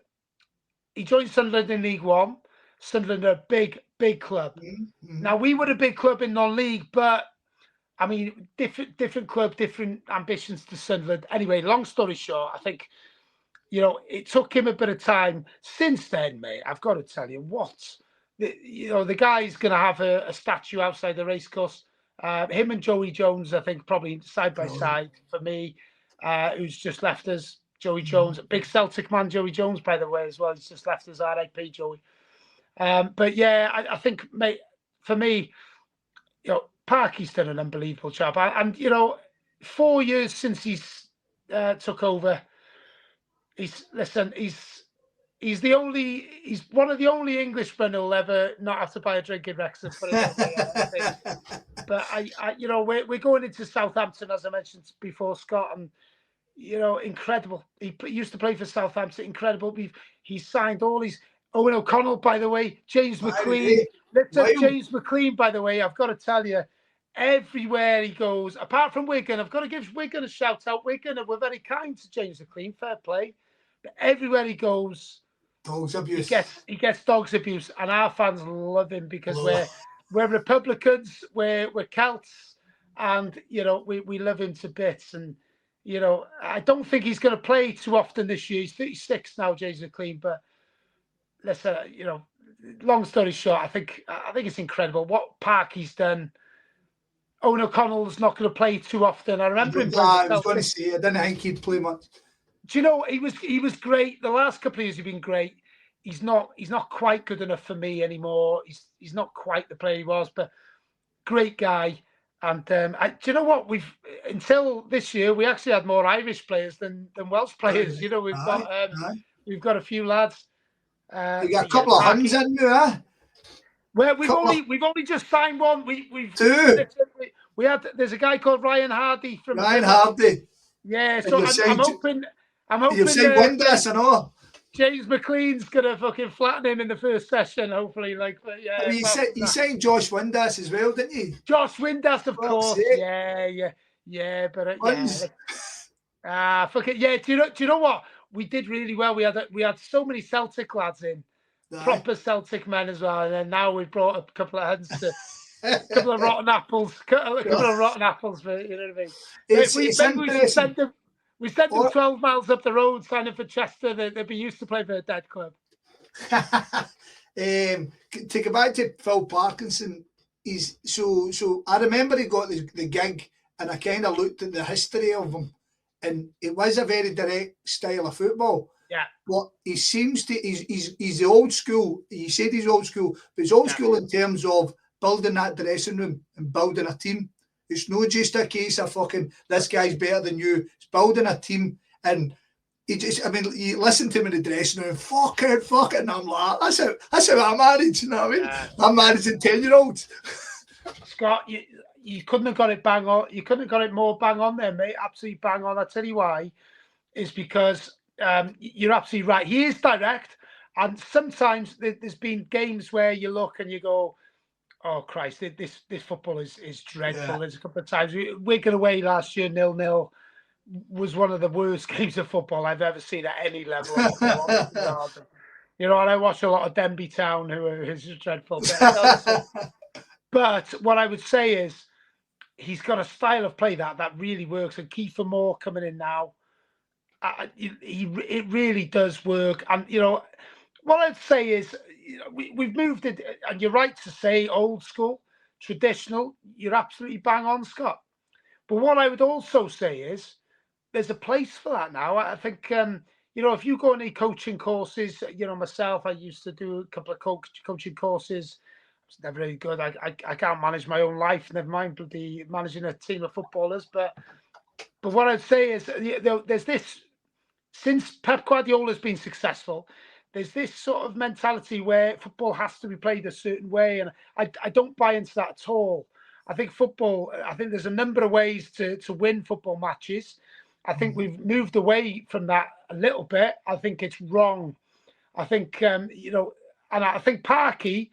he joined Sunderland in League One. Sunderland are a big club. Mm-hmm. Now, we were a big club in non-league, but I mean, different club, different ambitions to Sunderland. Anyway, long story short, I think, it took him a bit of time. Since then, mate, I've got to tell you the guy's going to have a statue outside the racecourse. Him and Joey Jones, I think, probably side by side for me, who's just left us. Joey Jones, a big Celtic man, Joey Jones, by the way, as well. He's just left us, R.I.P. Joey. But yeah, I think, mate, for me, Parky's done an unbelievable job. And 4 years since he's took over, he's one of the only Englishmen who'll ever not have to buy a drink in Wrexham. Put it that way, I think. But we're going into Southampton, as I mentioned before, Scott, and incredible. He used to play for Southampton. Incredible. He's signed all these. Owen O'Connell, by the way, James McLean. James McLean, by the way, I've got to tell you, everywhere he goes, apart from Wigan, I've got to give Wigan a shout out. Wigan, we're very kind to James McLean, fair play. But everywhere he goes, dogs abuse. He gets dogs abuse, and our fans love him because we're Republicans, we're Celts, and we love him to bits. And I don't think he's going to play too often this year. He's 36 now, James McLean, but listen, long story short, I think it's incredible what Parky's done. Owen O'Connell's not going to play too often. I remember him playing. I was going to say, I didn't think he'd play much. Do you know, he was great. The last couple of years he's been great. He's not quite good enough for me anymore. He's not quite the player he was, but great guy. And do you know what? Until this year we actually had more Irish players than Welsh players. We've got a few lads. You got a couple of Huns in there, huh? Well, we've only just signed one. We've two. There's a guy called Ryan Hardy from Ryan Hardy. Yeah, so I'm hoping. You've seen Windus and all. James McLean's gonna fucking flatten him in the first session, hopefully. But yeah. I mean, you signed Josh Windus as well, didn't you? Josh Windus, of course. Yeah. But fuck it. Yeah. Do you know what? We did really well. We had so many Celtic lads in, proper Celtic men as well, and then now we've brought a couple of Huns to. A couple of rotten apples, but you know what I mean. We sent them 12 miles up the road, signing for Chester. They'd be used to play for a dead club. To go back to Phil Parkinson, so I remember he got the gig, and I kind of looked at the history of him, and it was a very direct style of football. Yeah. But he seems to he's the old school. He said he's old school, but he's old school in terms of building that dressing room and building a team. It's not just a case of fucking this guy's better than you. It's building a team, and you listen to him in the dressing room, fuck it, and I'm like, that's how I'm married. You know what I mean? I'm married to 10-year-olds. Scott, you couldn't have got it bang on. You couldn't have got it more bang on there, mate. Absolutely bang on. I'll tell you why. Is because you're absolutely right. He is direct, and sometimes there's been games where you look and you go, oh Christ, this football is dreadful. Yeah. There's a couple of times Wigan away last year, 0-0, was one of the worst games of football I've ever seen at any level. And I watch a lot of Denby Town, who's dreadful. But what I would say is he's got a style of play that really works. And Kiefer Moore coming in now, it really does work. And what I'd say is, we've moved it, and you're right to say old school, traditional. You're absolutely bang on, Scott. But what I would also say is there's a place for that now. I think, if you go on any coaching courses, myself, I used to do a couple of coaching courses. It's never really good. I can't manage my own life, never mind bloody managing a team of footballers. But what I'd say is there's this, since Pep Guardiola's been successful, there's this sort of mentality where football has to be played a certain way. And I don't buy into that at all. I think there's a number of ways to win football matches. I think we've moved away from that a little bit. I think it's wrong. I think, and I think Parky,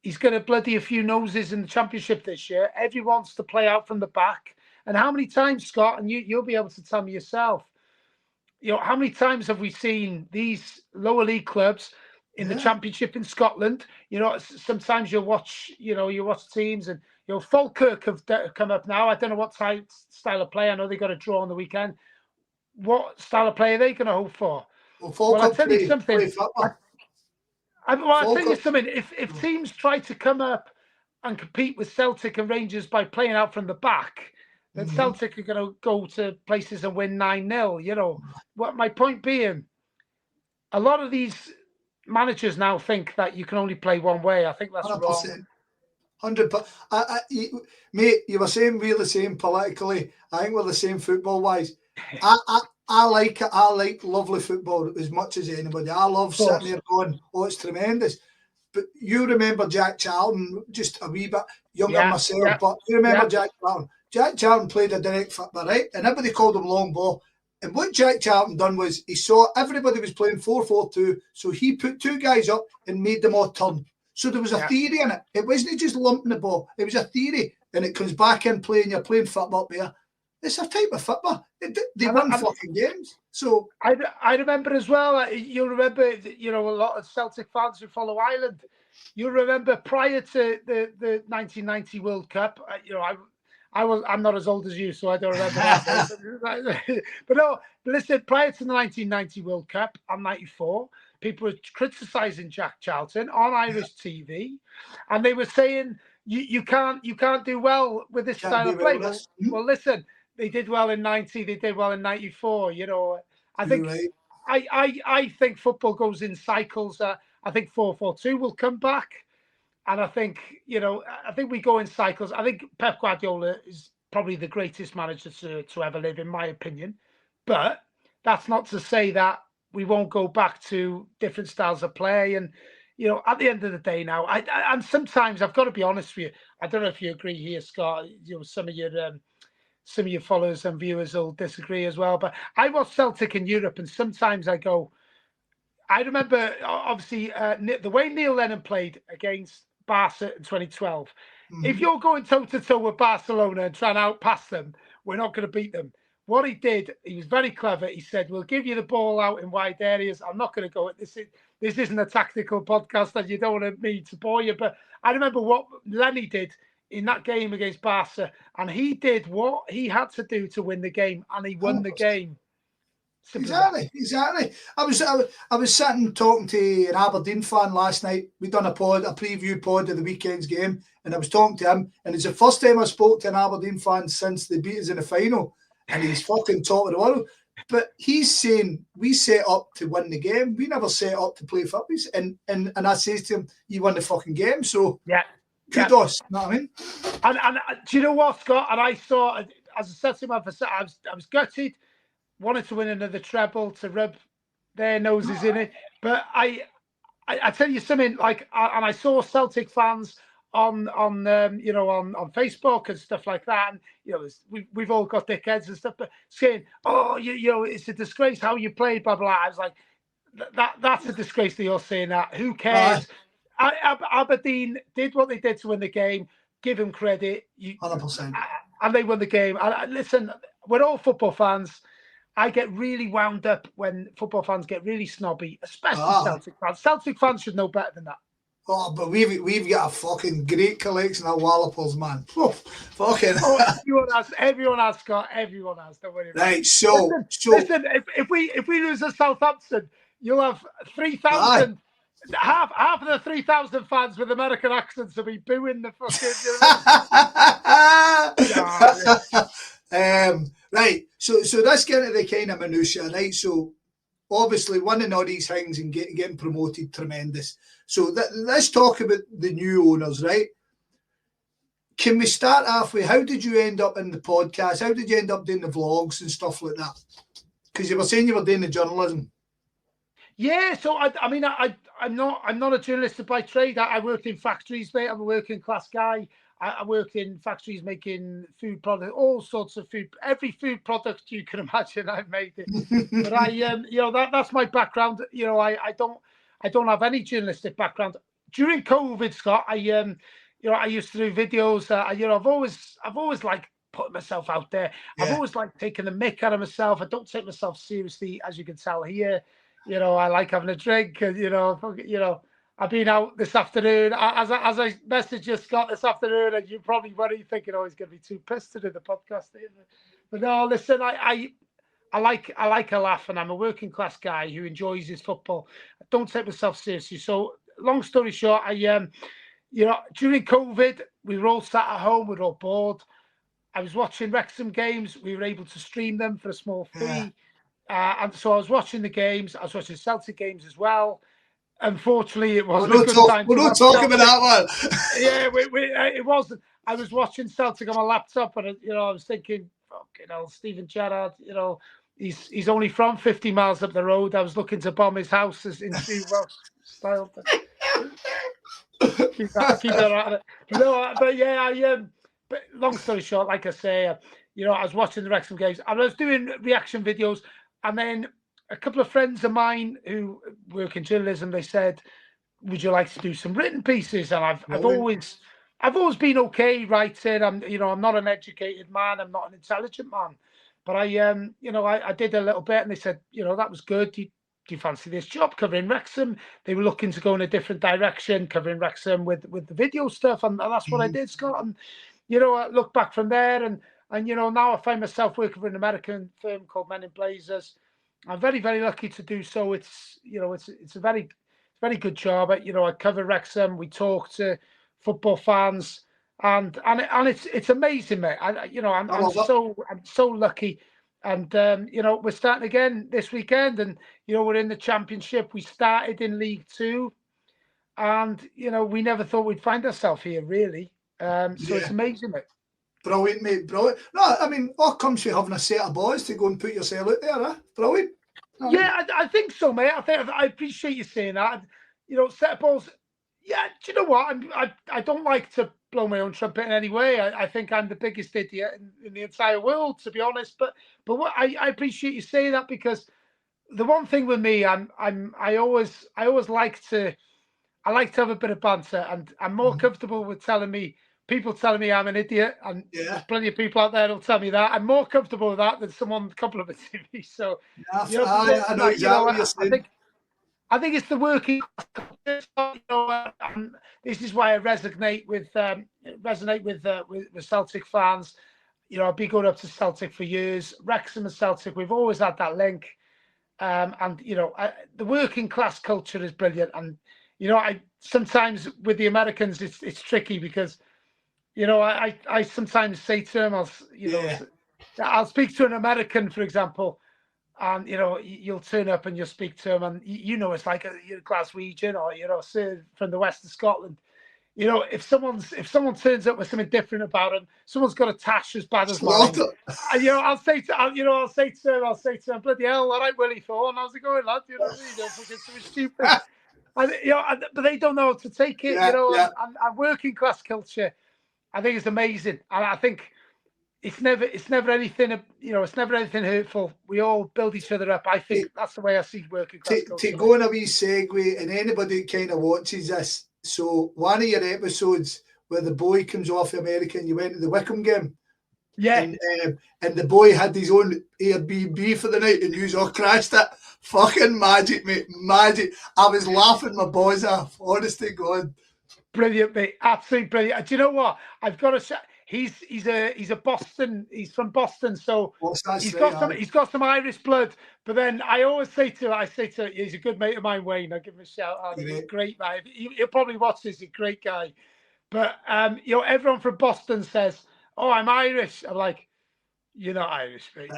he's going to bloody a few noses in the Championship this year. Everyone wants to play out from the back. And how many times, Scott, and you'll be able to tell me yourself, how many times have we seen these lower league clubs in the Championship in Scotland? Sometimes you watch teams, and Falkirk have come up now. I don't know what style of play. I know they got a draw on the weekend. What style of play are they going to hope for? Well, I'll tell you something. I'll tell you something. If teams try to come up and compete with Celtic and Rangers by playing out from the back, then Celtic are going to go to places and win 9-0. What my point being, a lot of these managers now think that you can only play one way. I think that's 100%. Wrong. 100%. Mate, you were saying we're the same politically. I think we're the same football-wise. I like it. I like lovely football as much as anybody. I love sitting there going, oh, it's tremendous. But you remember Jack Charlton, just a wee bit younger than myself, but you remember Jack Charlton. Jack Charlton played a direct football, right? And everybody called him long ball. And what Jack Charlton done was he saw everybody was playing 4-4-2, so he put two guys up and made them all turn. So there was a theory in it. It wasn't just lumping the ball. It was a theory. And it comes back in playing, you're playing football up there. It's a type of football. They won fucking games. So I remember as well. You'll remember, a lot of Celtic fans who follow Ireland. You'll remember prior to the 1990 World Cup. I'm not as old as you, so I don't remember that. But no, listen. Prior to the 1990 World Cup and '94, people were criticising Jack Charlton on Irish TV, and they were saying you can't do well with this style of play. Well, listen. They did well in 90. They did well in 94. I think I think football goes in cycles. I think 4-4-2 will come back, and I think we go in cycles. I think Pep Guardiola is probably the greatest manager to ever live, in my opinion. But that's not to say that we won't go back to different styles of play. And at the end of the day, now, and sometimes I've got to be honest with you. I don't know if you agree here, Scott. Some of your followers and viewers will disagree as well. But I watch Celtic in Europe, and sometimes I remember, obviously, the way Neil Lennon played against Barca in 2012. If you're going toe-to-toe with Barcelona and trying to outpass them, we're not going to beat them. What he did, he was very clever. He said, we'll give you the ball out in wide areas. I'm not going to go. This isn't a tactical podcast, and you don't want me to bore you. But I remember what Lenny did in that game against Barca, and he did what he had to do to win the game, and he won the game. Exactly. I was sitting talking to an Aberdeen fan last night. We'd done a preview pod of the weekend's game, and I was talking to him, and it's the first time I spoke to an Aberdeen fan since they beat us in the final, and he's fucking top of the world. But he's saying we set up to win the game. We never set up to play football. And I says to him, you won the fucking game. So kudos, you know what I mean? And do you know what, Scott? And I saw, as I said to him, I was gutted, wanted to win another treble to rub their noses in it. But I tell you something, and I saw Celtic fans on Facebook and stuff like that, and we've all got dickheads and stuff, but saying, oh, it's a disgrace how you played, blah blah. I was like, that's a disgrace that you're saying that. Who cares? Aberdeen did what they did to win the game. Give them credit. 100%. And they won the game. Listen, we're all football fans. I get really wound up when football fans get really snobby, especially Celtic fans. Celtic fans should know better than that. Oh, but we've got a fucking great collection of wallopers, man. Oh, fucking. Everyone has, Scott. Everyone has. Don't worry. Right. So listen. If we lose to Southampton, you'll have 3,000. Half of the 3,000 fans with American accents will be booing the fucking. Right. So let's get into the kind of minutiae, right? So obviously winning all these things and getting promoted, tremendous. So let's talk about the new owners, right? Can we start off with how did you end up in the podcast? How did you end up doing the vlogs and stuff like that? Because you were saying you were doing the journalism. Yeah, so I'm not a journalist by trade. I worked in factories, mate. I'm a working class guy. I worked in factories making food products, all sorts of food, every food product you can imagine. I've made it. But that's my background. I don't have any journalistic background. During COVID, Scott, I used to do videos. I've always liked putting myself out there. Yeah. I've always liked taking the mick out of myself. I don't take myself seriously, as you can tell here. You know, I like having a drink, and you know, I've been out this afternoon. As I messaged you, Scott, this afternoon, and you probably were thinking, oh, he's going to be too pissed to do the podcast. But no, listen, I like a laugh, and I'm a working class guy who enjoys his football. I don't take myself seriously. So, long story short, you know, during COVID, we were all sat at home, we were all bored. I was watching Wrexham games. We were able to stream them for a small fee. And so I was watching the games. I was watching Celtic games as well. Unfortunately, it wasn't a good time. We're not talking about that one. Yeah, it wasn't. I was watching Celtic on my laptop, and you know, I was thinking, fucking hell, Steven Gerrard, you know, he's only from 50 miles up the road. I was looking to bomb his house in true Welsh style. But keep that out of it. No, but yeah, but long story short, like I say, you know, I was watching the Wrexham games, and I was doing reaction videos, and then a couple of friends of mine who work in journalism, they said, would you like to do some written pieces? And I've always been okay writing. I'm not an educated man. I'm not an intelligent man, but I did a little bit, and they said, you know, that was good. Do you fancy this job covering Wrexham? They were looking to go in a different direction, covering Wrexham with the video stuff, and that's what I did, Scott. And you know, I look back from there, and you know, now I find myself working for an American firm called Men in Blazers. I'm very, very lucky to do so. It's a very good job. I cover Wrexham. We talk to football fans, and it's amazing, mate. I'm so lucky, and we're starting again this weekend, and you know, we're in the Championship. We started in League Two, and you know, we never thought we'd find ourselves here, really. It's amazing, mate. Brilliant, mate, brilliant. No, I mean, all comes from having a set of boys to go and put yourself out there, eh? Brilliant. Yeah, I think so, mate. I appreciate you saying that. You know, set of balls. Yeah, do you know what? I don't like to blow my own trumpet in any way. I think I'm the biggest idiot in the entire world, to be honest. But what I appreciate you saying that, because the one thing with me, I always like to have a bit of banter, and I'm more comfortable with people telling me I'm an idiot, and there's plenty of people out there who'll tell me that. I'm more comfortable with that than someone complimenting me. So, I know exactly what you're saying. I think it's the working class. This is why I resonate with Celtic fans. You know, I've been going up to Celtic for years. Wrexham and Celtic, we've always had that link. And you know, the working class culture is brilliant. And you know, I sometimes with the Americans, it's tricky because, you know, I sometimes say to them, I'll speak to an American, for example, and you know, you'll turn up and you'll speak to them, and you know, it's like a Glaswegian, or you know, say from the west of Scotland. You know, if someone turns up with something different about them, someone's got a tash as bad as mine. And you know, I'll say to them, bloody hell, all right, Willie Thorne, how's it going, lad? You know, fucking something stupid. And you know, but they don't know how to take it. And working class culture, I think it's amazing, and I think it's never anything. You know, it's never anything hurtful. We all build each other up. I think that's the way I see working class culture. To go on a wee segue, and anybody who kind of watches this, so one of your episodes where the boy comes off America and you went to the Wickham game, and the boy had his own Airbnb for the night, and you all crashed it. Fucking magic, mate, magic! I was laughing my boys off. Honest to God. Brilliant, mate. Absolutely brilliant. Do you know what? I've got to say, he's a Boston. He's from Boston, so he's got some Irish blood. But then I always say to him, he's a good mate of mine, Wayne. I give him a shout out. He's a great man. He'll probably watch this. He's a great guy. But you know, everyone from Boston says, "Oh, I'm Irish." I'm like, "You're not Irish, mate."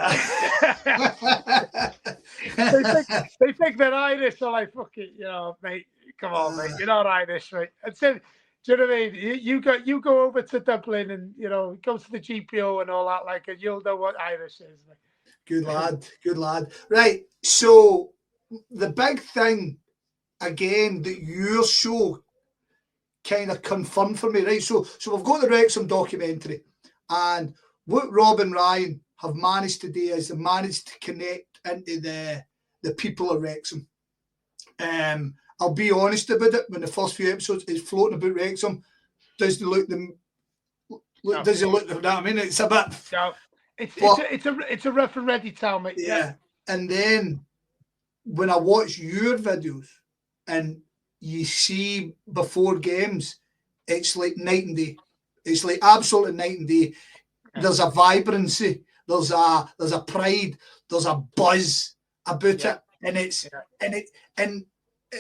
they think they're Irish. So like, fuck it, you know, mate. Come on, mate. You're not Irish, mate. And so, do you know what I mean? You go over to Dublin and you know, go to the GPO and all that, like, and you'll know what Irish is. Like. Good lad. Right. So the big thing again that your show kind of confirmed for me, right? So we've got the Wrexham documentary, and what Rob and Ryan have managed to do is they managed to connect into the people of Wrexham. I'll be honest about it, when the first few episodes is floating about Wrexham, doesn't look No. Does he look? You know what I mean? It's a bit. No. It's a rough and ready town, mate. Yeah. And then when I watch your videos and you see before games, it's like night and day. It's like absolutely night and day. Yeah. There's a vibrancy. There's a pride. There's a buzz about it, and it's and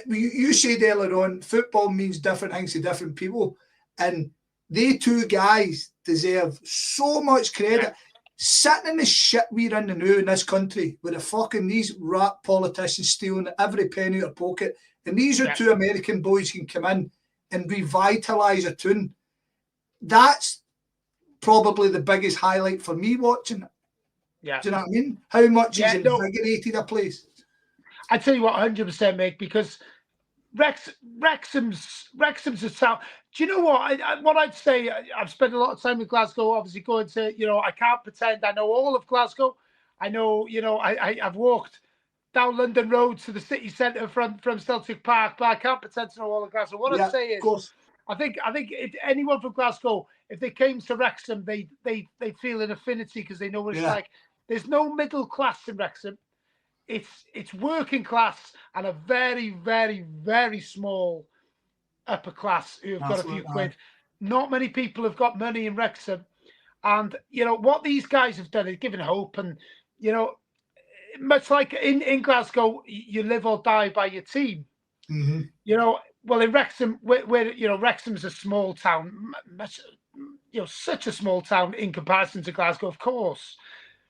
you said earlier on, football means different things to different people, and they two guys deserve so much credit. Yeah. Sitting in the shit we're in the now in this country, with the fucking these rat politicians stealing every penny out of pocket, and these are two American boys can come in and revitalise a tune. That's probably the biggest highlight for me watching it. Yeah. Do you know what I mean? How much he's invigorated a place. I tell you what, 100%, mate, because Wrexham's a town. Do you know what? What I'd say, I've spent a lot of time in Glasgow, obviously going to, I can't pretend I know all of Glasgow. I know, I've walked down London Road to the city centre from Celtic Park, but I can't pretend to know all of Glasgow. What I'd say is, I think if anyone from Glasgow, if they came to Wrexham, they'd feel an affinity because they know what it's like. There's no middle class in Wrexham. It's working class and a very, very, very small upper class who've got a few quid. Not many people have got money in Wrexham. And, what these guys have done is given hope. And, much like in Glasgow, you live or die by your team. Mm-hmm. Well, in Wrexham, where Wrexham's a small town, such a small town in comparison to Glasgow, of course.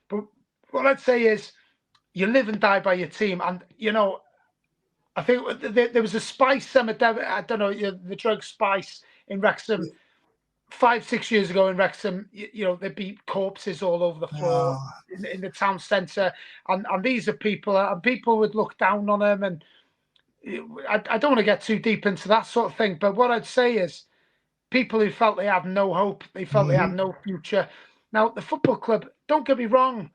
But what I'd say is, you live and die by your team. And, I think there was a spice, I don't know, the drug spice in Wrexham 5-6 years ago in Wrexham. There'd be corpses all over the floor in the town centre. And these are people, and people would look down on them. And I don't want to get too deep into that sort of thing. But what I'd say is people who felt they had no hope, they felt they had no future. Now, the football club, don't get me wrong,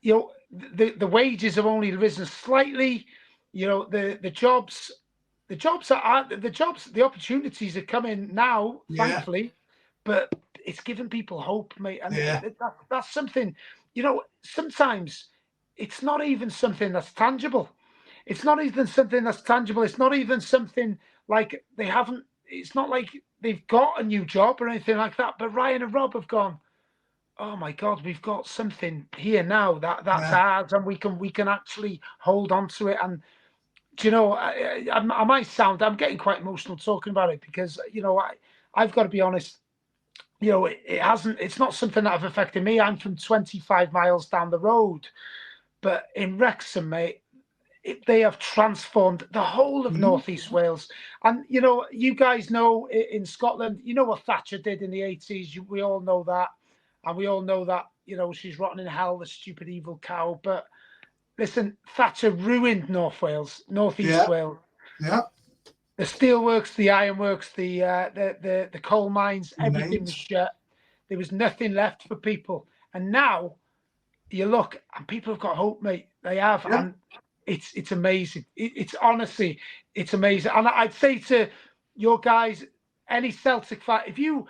the wages have only risen slightly. The opportunities are coming now, thankfully, but it's giving people hope, mate. And that's something, sometimes it's not even something that's tangible. It's not even something that's tangible. It's not even something like it's not like they've got a new job or anything like that. But Ryan and Rob have gone, oh my God, we've got something here now that's ours, and we can actually hold on to it. And I might sound, I'm getting quite emotional talking about it because I've got to be honest. It's not something that have affected me. I'm from 25 miles down the road, but in Wrexham, mate, they have transformed the whole of Northeast Wales. And you guys know in Scotland, what Thatcher did in the 80s. We all know that. And we all know that, she's rotten in hell, the stupid evil cow. But listen, Thatcher ruined Northeast Wales. Yeah. The steelworks, the ironworks, the coal mines, everything was shut. There was nothing left for people. And now you look, and people have got hope, mate. They have. Yeah. And it's amazing. It's honestly, it's amazing. And I'd say to your guys, any Celtic fan, if you're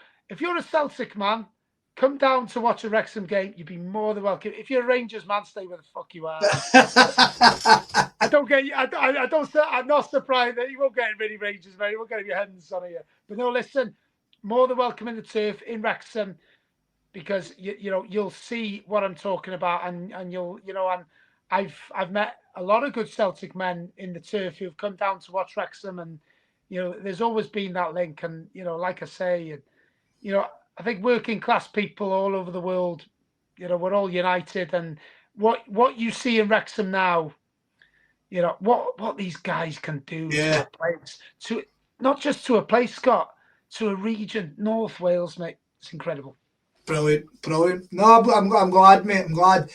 a Celtic man, come down to watch a Wrexham game. You'd be more than welcome. If you're a Rangers man, stay where the fuck you are. I'm not surprised that you won't get many Rangers, mate. You won't get your hands on you. But no, listen, more than welcome in the turf in Wrexham, because you'll see what I'm talking about, and and I've met a lot of good Celtic men in the turf who've come down to watch Wrexham, and there's always been that link, and like I say, I think working class people all over the world, we're all united. And what you see in Wrexham now, what these guys can do to a place, not just to a place, Scott, to a region, North Wales, mate. It's incredible. Brilliant. No, I'm glad, mate. I'm glad.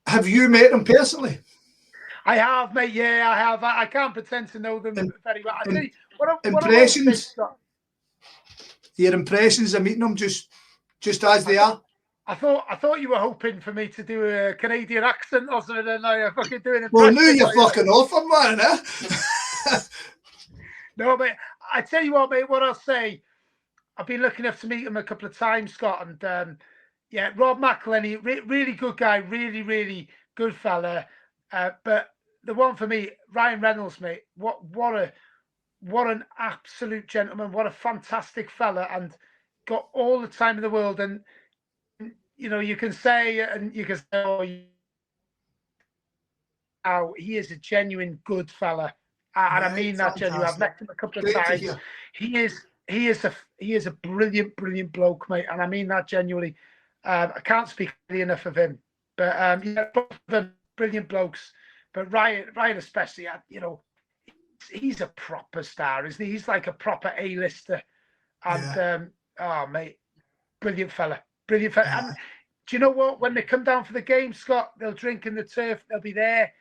Have you met them personally? I have, mate. Yeah, I have. I can't pretend to know them very well. I tell you, impressions. Your impressions of meeting them, just as they are. I thought you were hoping for me to do a Canadian accent or something, and I fucking doing it. Well, now you're fucking off, man. No, mate. I tell you what, mate. What I'll say, I've been lucky enough to meet him a couple of times, Scott, and yeah, Rob McElhenney, really good guy, really good fella. But the one for me, Ryan Reynolds, mate. What an absolute gentleman. What a fantastic fella, and got all the time in the world. And you can say, oh, he is a genuine good fella, and I mean that genuine. I've met him a couple of times. He is a brilliant bloke, mate, and I mean that genuinely. I can't speak enough of him, but yeah, both of them brilliant blokes. But Ryan especially, he's a proper star, isn't he? He's like a proper A-lister, and oh mate, brilliant fella. Yeah. And do you know what? When they come down for the game, Scott, they'll drink in the turf. They'll be there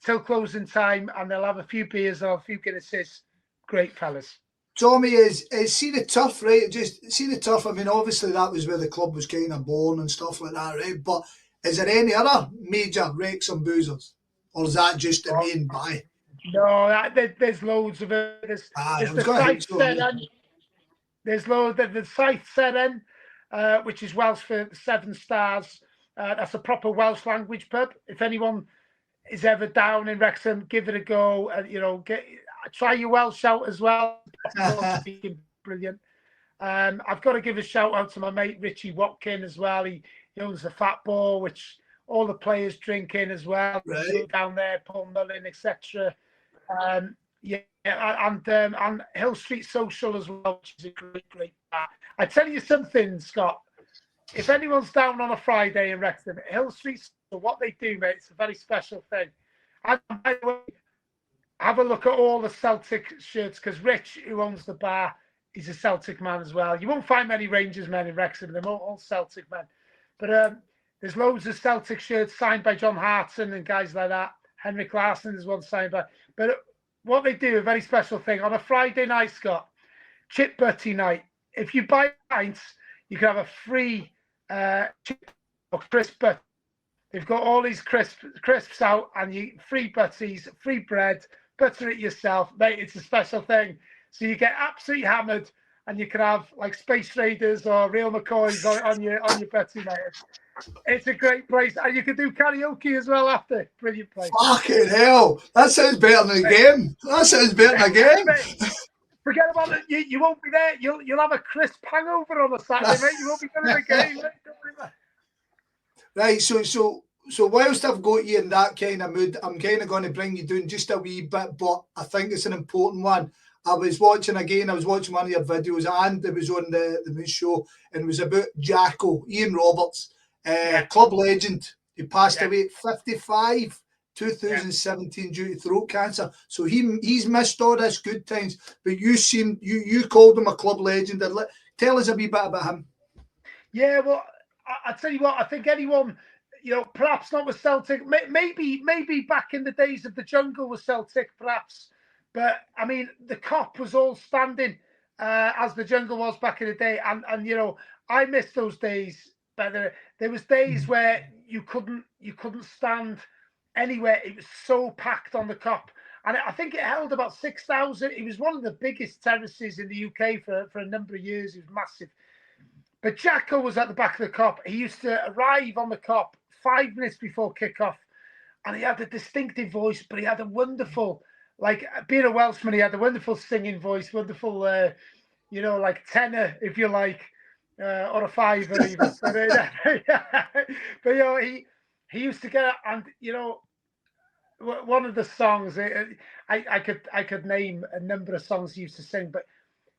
till closing time, and they'll have a few beers or a few Guinnesses. Great fellas. Tommy, is see the turf, right? Just see the turf. I mean, obviously that was where the club was kind of born and stuff like that, right? But is there any other major Wrexham boozers, or is that just the main buy? No, there's loads of it. There's the Scythe Seren. There's loads. The Scythe Seren, which is Welsh for 7 stars. That's a proper Welsh language pub. If anyone is ever down in Wrexham, give it a go. Try your Welsh out as well. Brilliant. I've got to give a shout out to my mate Richie Watkin as well. He owns the Fat Ball, which all the players drink in as well. Right. Down there, Paul Mullin, etc. And Hill Street Social as well, which is a great bar. I tell you something, Scott. If anyone's down on a Friday in Wrexham, Hill Street Social, what they do, mate, it's a very special thing. And by the way, have a look at all the Celtic shirts, because Rich, who owns the bar, is a Celtic man as well. You won't find many Rangers men in Wrexham. They're all Celtic men. But there's loads of Celtic shirts signed by John Hartson and guys like that. Henrik Larsson is one signed by. But what they do, a very special thing, on a Friday night, Scott, chip butty night. If you buy pints, you can have a free chip or crisp butty. They've got all these crisps out, and you free butties, free bread, butter it yourself, mate. It's a special thing. So you get absolutely hammered, and you can have like Space Raiders or Real McCoys on your butty, mate. It's a great place, and you can do karaoke as well after. Brilliant place. Fucking hell, that sounds better than the game. That sounds better than the game. Forget about it. You won't be there. You'll have a crisp hangover on a Saturday, mate. You won't be going to the game, mate. Don't worry about it. Right, so whilst I've got you in that kind of mood, I'm kind of going to bring you down just a wee bit, but I think it's an important one. I was watching one of your videos, and it was on the news show, and it was about Jacko, Ian Roberts, club legend. He passed away at 55, 2017 due to throat cancer. So he's missed all this good times, but you called him a club legend. Tell us a wee bit about him. Yeah, well, I tell you what, I think anyone, perhaps not with Celtic, maybe back in the days of the jungle with Celtic, perhaps. But I mean, the Kop was all standing as the jungle was back in the day, and I miss those days. But there was days where you couldn't stand anywhere. It was so packed on the Kop, and I think it held about 6,000. It was one of the biggest terraces in the UK for a number of years. It was massive. But Jacko was at the back of the Kop. He used to arrive on the Kop 5 minutes before kickoff, and he had a distinctive voice, but he had a wonderful, like being a Welshman, he had a wonderful singing voice, wonderful, like tenor, if you like, or a fiver even. But he used to get, and one of the songs, I could name a number of songs he used to sing, but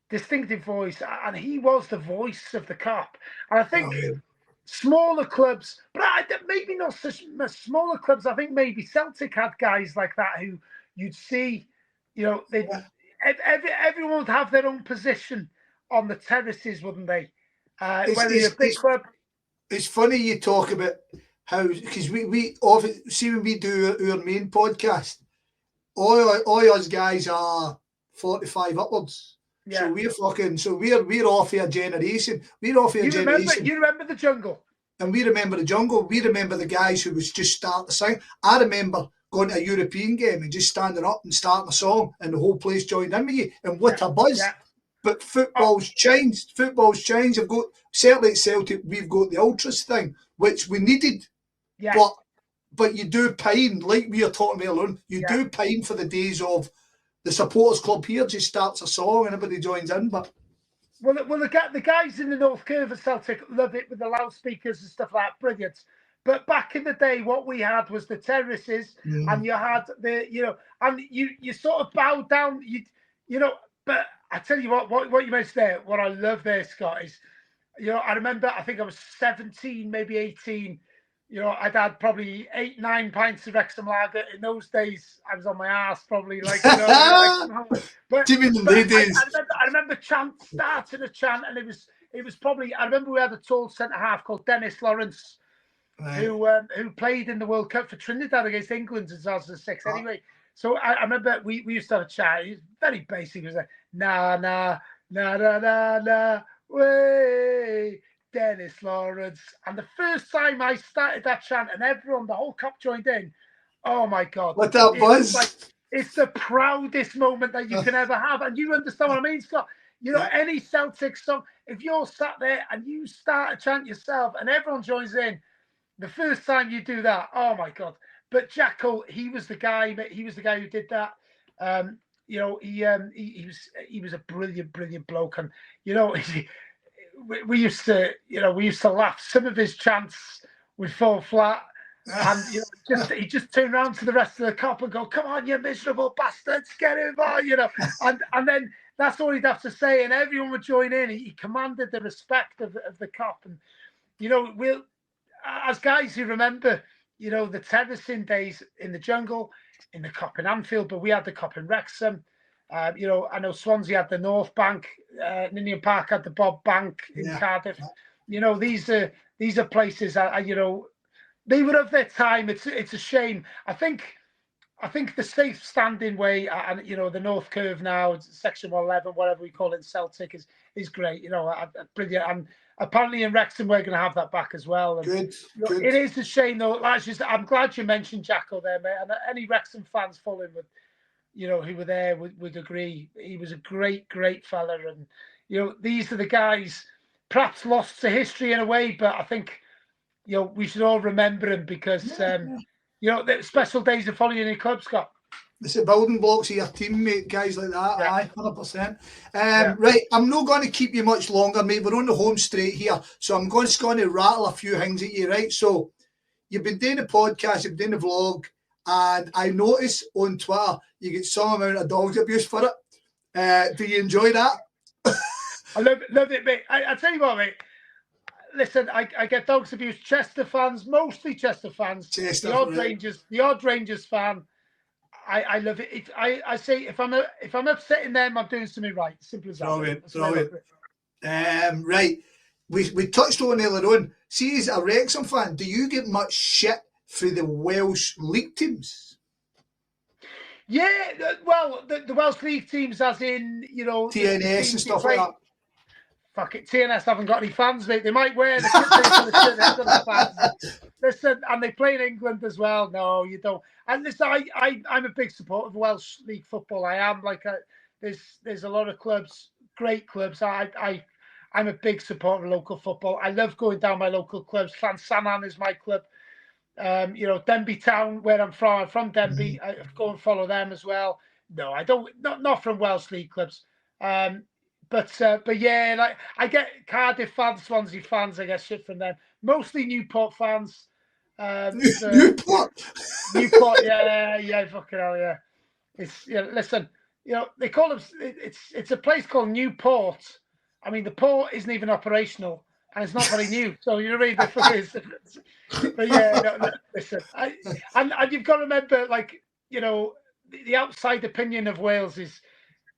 distinctive voice, and he was the voice of the Kop. And I think smaller clubs, but maybe not such smaller clubs. I think maybe Celtic had guys like that who you'd see, everyone would have their own position on the terraces, wouldn't they? Whether you're a big club. It's funny you talk about how, because we often see when we do our main podcast, all us guys are 45 upwards. Yeah. So we're off your generation. We're off your generation. You remember the jungle. And we remember the jungle. We remember the guys who was just starting to sing. I remember going to a European game and just standing up and starting a song, and the whole place joined in with you. And what a buzz. But football's changed. Football's changed. I've got certainly at Celtic, we've got the ultras thing, which we needed. Yes. But you do pine, like we are talking about alone. You do pine for the days of the supporters club here just starts a song and everybody joins in. But the guys in the North Curve at Celtic love it with the loudspeakers and stuff like that. Brilliant. But back in the day, what we had was the terraces, and you had and you sort of bowed down. But I tell you what you mentioned there. What I love there, Scott, is I remember. I think I was 17, maybe 18. I'd had probably 8, 9 pints of Wrexham lager. In those days, I was on my ass, probably but I remember starting a chant, and it was probably. I remember we had a tall centre half called Dennis Lawrence, who played in the World Cup for Trinidad against England in 2006. Anyway, so I remember we used to have a chat. He was very basic. It was like na na na na na na way. Dennis Lawrence. And the first time I started that chant and everyone, the whole cup joined in, oh my God. What that was? It's the proudest moment that you can ever have. And you understand what I mean, Scott? Any Celtic song, if you're sat there and you start a chant yourself and everyone joins in, the first time you do that, oh my God. But Jackal, he was the guy who did that. He was a brilliant bloke. And, we used to laugh. Some of his chants would fall flat, and he just turned around to the rest of the cop and go, "Come on, you miserable bastards, get him on!" And then that's all he'd have to say, and everyone would join in. He commanded the respect of the cop, and we'll as guys who remember, the terracing days in the jungle, in the cop in Anfield, but we had the cop in Wrexham. I know Swansea had the North Bank, Ninian Park had the Bob Bank in Cardiff. These are places that they were of their time. It's a shame. I think the safe standing way, and the North Curve now, Section 111, whatever we call it in Celtic, is great. Brilliant. And apparently in Wrexham we're going to have that back as well. And, good. It is a shame though. I'm glad you mentioned Jacko there, mate. And any Wrexham fans following with. Who were there would agree. He was a great fella. And, these are the guys perhaps lost to history in a way, but I think, we should all remember him because, the special days of following your club, Scott. It's the building blocks of your team, mate, guys like that. Aye, 100%. Right, I'm not going to keep you much longer, mate. We're on the home straight here. So I'm just going to rattle a few things at you, right? So you've been doing the podcast, you've been doing the vlog, and I notice on Twitter you get some amount of dogs abuse for it. Do you enjoy that? I love it, mate. I tell you what, mate. Listen, I get dogs abuse. Chester fans, mostly Chester fans. The odd Rangers fan. I love it. I say if I'm upsetting them, I'm doing something right. Simple as that. Brilliant. Right. We touched on earlier on. See, as a Wrexham fan, do you get much shit through the Welsh league teams? Yeah, well, the Welsh league teams, as in TNS and stuff like that. Fuck it, TNS haven't got any fans, mate. They might wear the shirt, they've got the fans. Listen, and they play in England as well. No, you don't. And listen, I'm a big supporter of Welsh league football. I am. There's a lot of clubs, great clubs. I'm a big supporter of local football. I love going down my local clubs. Llansannan is my club. Denby Town, where I'm from Denby. I go and follow them as well. No, I don't. Not from Welsh league clubs. But yeah, I get Cardiff fans, Swansea fans. I get shit from them. Mostly Newport fans. Newport, yeah, fucking hell, yeah. It's listen, they call them. It's a place called Newport. I mean, the port isn't even operational, and it's not very new. So you know what I mean? But yeah, listen, and you've got to remember, the outside opinion of Wales is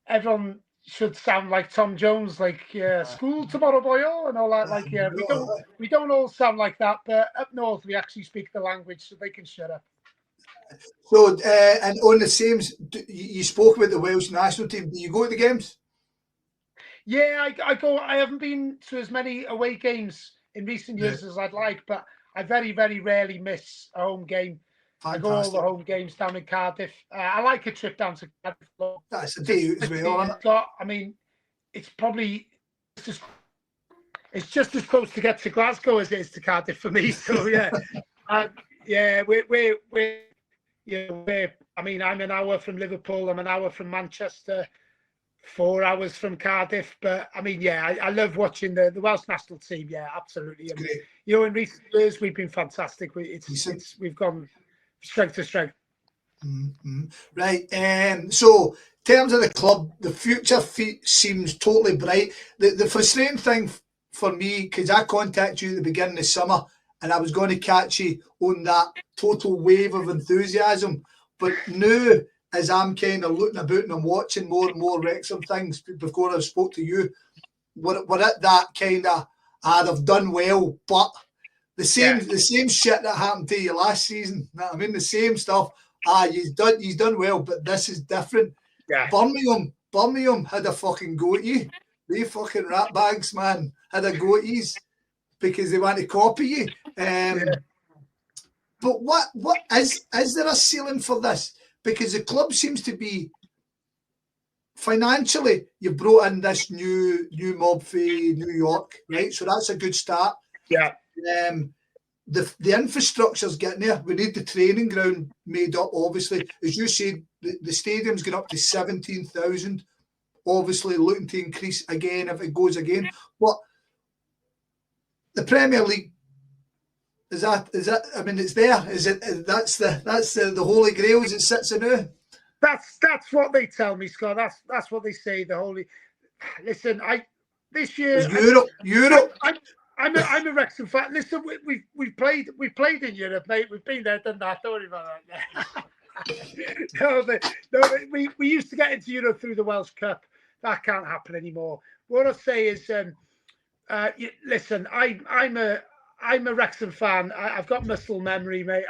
everyone should sound like Tom Jones, school tomorrow, boyo, and all that. We don't all sound like that, but up north we actually speak the language, so they can shut up. So, and on the same, you spoke about the Welsh national team. Do you go to the games? Yeah, I go. I haven't been to as many away games in recent years as I'd like, but I very, very rarely miss a home game. Fantastic. I go all the home games down in Cardiff. I like a trip down to Cardiff. That's a day out as well, isn't it? I mean, it's probably it's just as close to get to Glasgow as it is to Cardiff for me. So yeah, yeah, we're you know, I mean, I'm an hour from Liverpool. I'm an hour from Manchester. 4 hours from Cardiff, but I mean, yeah, I love watching the Welsh national team. Yeah, absolutely. And, you know, in recent years we've been fantastic. We've gone strength to strength. Right. So, in terms of the club, the future seems totally bright. The frustrating thing for me, because I contacted you at the beginning of summer, and I was going to catch you on that total wave of enthusiasm, but now, as I'm kind of looking about and I'm watching more and more Wrexham things before I spoke to you, we're at that kind of, they've done well, but the same shit that happened to you last season. I mean, the same stuff. You've done well, but this is different. Yeah. Birmingham had a fucking go at you. They fucking ratbags, man, had a go at you because they want to copy you. But what is there a ceiling for this? Because the club seems to be financially, you've brought in this new mob for New York, right? So that's a good start. Yeah. The infrastructure's getting there. We need the training ground made up, obviously. As you said, the stadium's going up to 17,000. Obviously, looking to increase again if it goes again. But the Premier League, is that? I mean, it's there. Is it? That's the holy grail as it sits in now. That's what they tell me, Scott. That's what they say. The holy. Listen, this year Europe. I'm a Wrexham fan. Listen, we've played in Europe, mate. We've been there, done that. Don't worry about that. No, we used to get into Europe through the Welsh Cup. That can't happen anymore. What I say is, listen, I'm a Wrexham fan. I've got muscle memory, mate.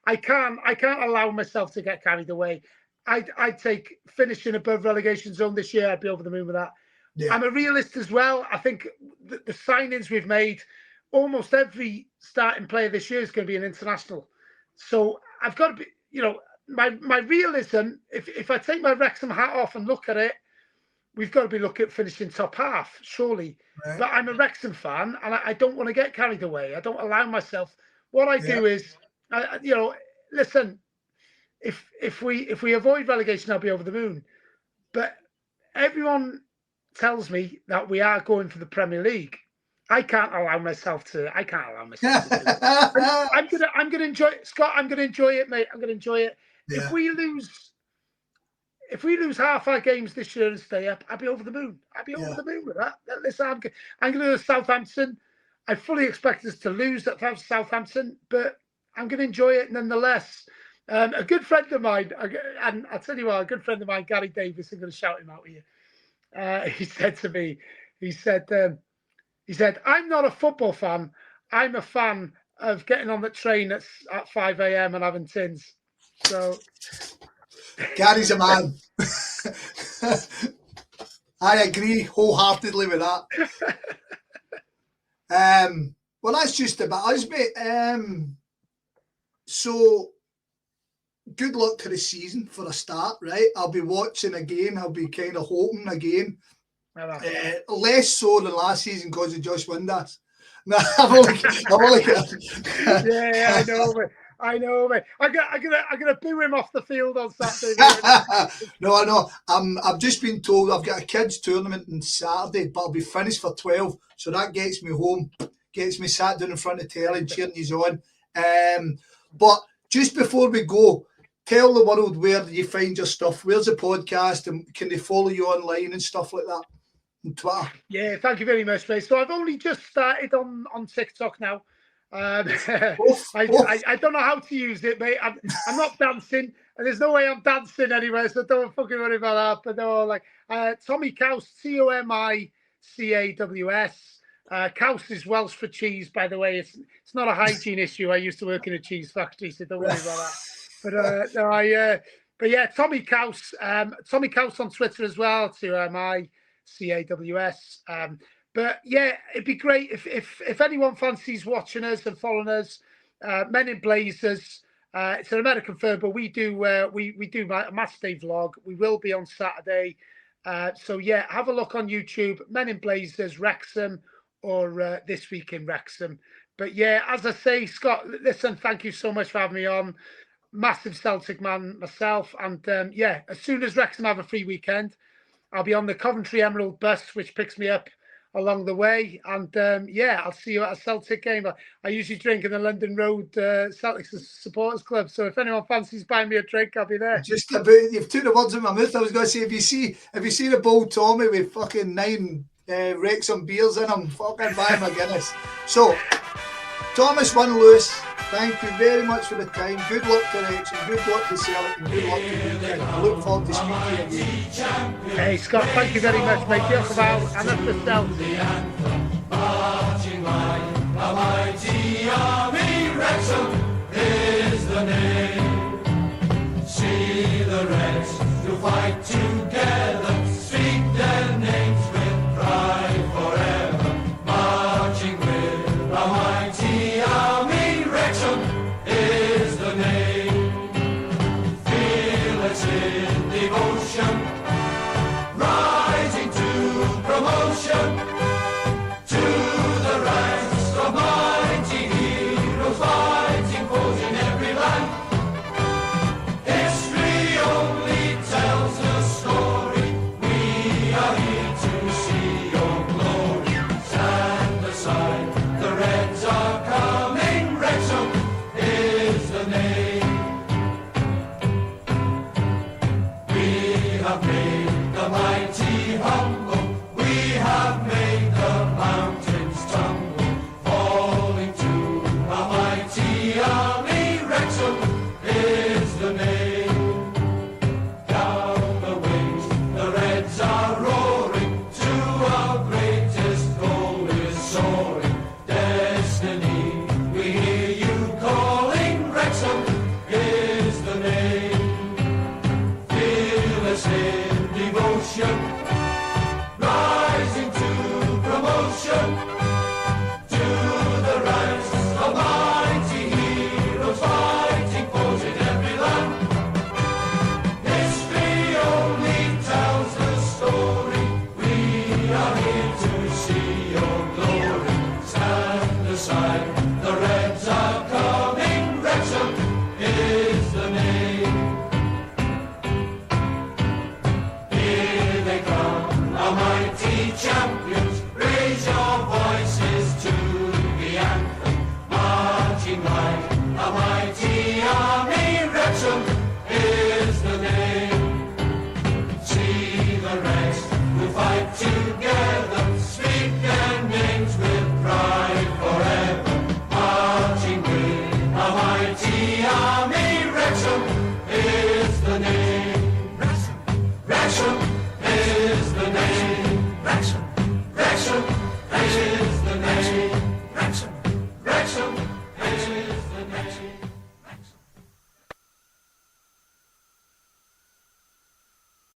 I can't allow myself to get carried away. I'd take finishing above relegation zone this year. I'd be over the moon with that. Yeah. I'm a realist as well. I think the signings we've made, almost every starting player this year is going to be an international. So I've got to be, you know, my realism, if I take my Wrexham hat off and look at it, we've got to be looking at finishing top half, surely. Right. But I'm a Wrexham fan, and I don't want to get carried away. I don't allow myself. What I do is, you know, listen, if we avoid relegation, I'll be over the moon. But everyone tells me that we are going for the Premier League. I can't allow myself to do it. I'm gonna enjoy it, Scott. I'm gonna enjoy it, mate. I'm gonna enjoy it. Yeah. If we lose half our games this year and stay up, I'll be over the moon. I'll be over the moon with that. Listen, I'm going to go to Southampton. I fully expect us to lose at Southampton, but I'm going to enjoy it nonetheless. A good friend of mine, and I'll tell you what, a good friend of mine, Gary Davis, I'm going to shout him out here. He said to me, he said, I'm not a football fan. I'm a fan of getting on the train at 5 a.m. and having tins. So Gary's a man. I agree wholeheartedly with that. Well, that's just about us, mate. So good luck to the season for a start, right? I'll be watching again. I'll be kind of hoping again. Less so than last season because of Josh Windass. No, I'm only Yeah, I know, mate. I'm gonna boo him off the field on Saturday. No. I've just been told I've got a kids tournament on Saturday, but I'll be finished for 12, so that gets me home, gets me sat down in front of the telly and cheering you on. But just before we go, tell the world where you find your stuff. Where's the podcast, and can they follow you online and stuff like that on Twitter? Yeah, thank you very much, mate. So I've only just started on TikTok now. I don't know how to use it, mate. I'm not dancing, and there's no way I'm dancing anywhere, so don't fucking worry about that. But no, like Tommy Caws, Tomicaws. Caws is Welsh for cheese, by the way. It's not a hygiene issue. I used to work in a cheese factory, so don't worry about that. But yeah, Tommy Caws. Tommy Caws on Twitter as well. Tomicaws. But yeah, it'd be great if anyone fancies watching us and following us. Men in Blazers. It's an American firm, but we do a match day vlog. We will be on Saturday. So yeah, have a look on YouTube, Men in Blazers, Wrexham, or This Week in Wrexham. But yeah, as I say, Scott, listen, thank you so much for having me on. Massive Celtic man myself. And yeah, as soon as Wrexham have a free weekend, I'll be on the Coventry Emerald bus, which picks me up along the way. And yeah, I'll see you at a Celtic game. I usually drink in the London Road Celtic Supporters Club. So if anyone fancies buying me a drink, I'll be there. Just about, you've took the words in my mouth. I was going to say, if you see the bold Tommy with fucking 9 Wrexham beers in him, fucking buy him a Guinness. So, Tommys Wynne Lewis, thank you very much for the time. Good luck to Wrexham, good luck to Celtic, and good luck to weekend. I look forward to speaking to you again. Hey Scott, thank you very much, mate. Diolch yn fawr, and up the Celtic. Marching like a mighty army, Wrexham is the name.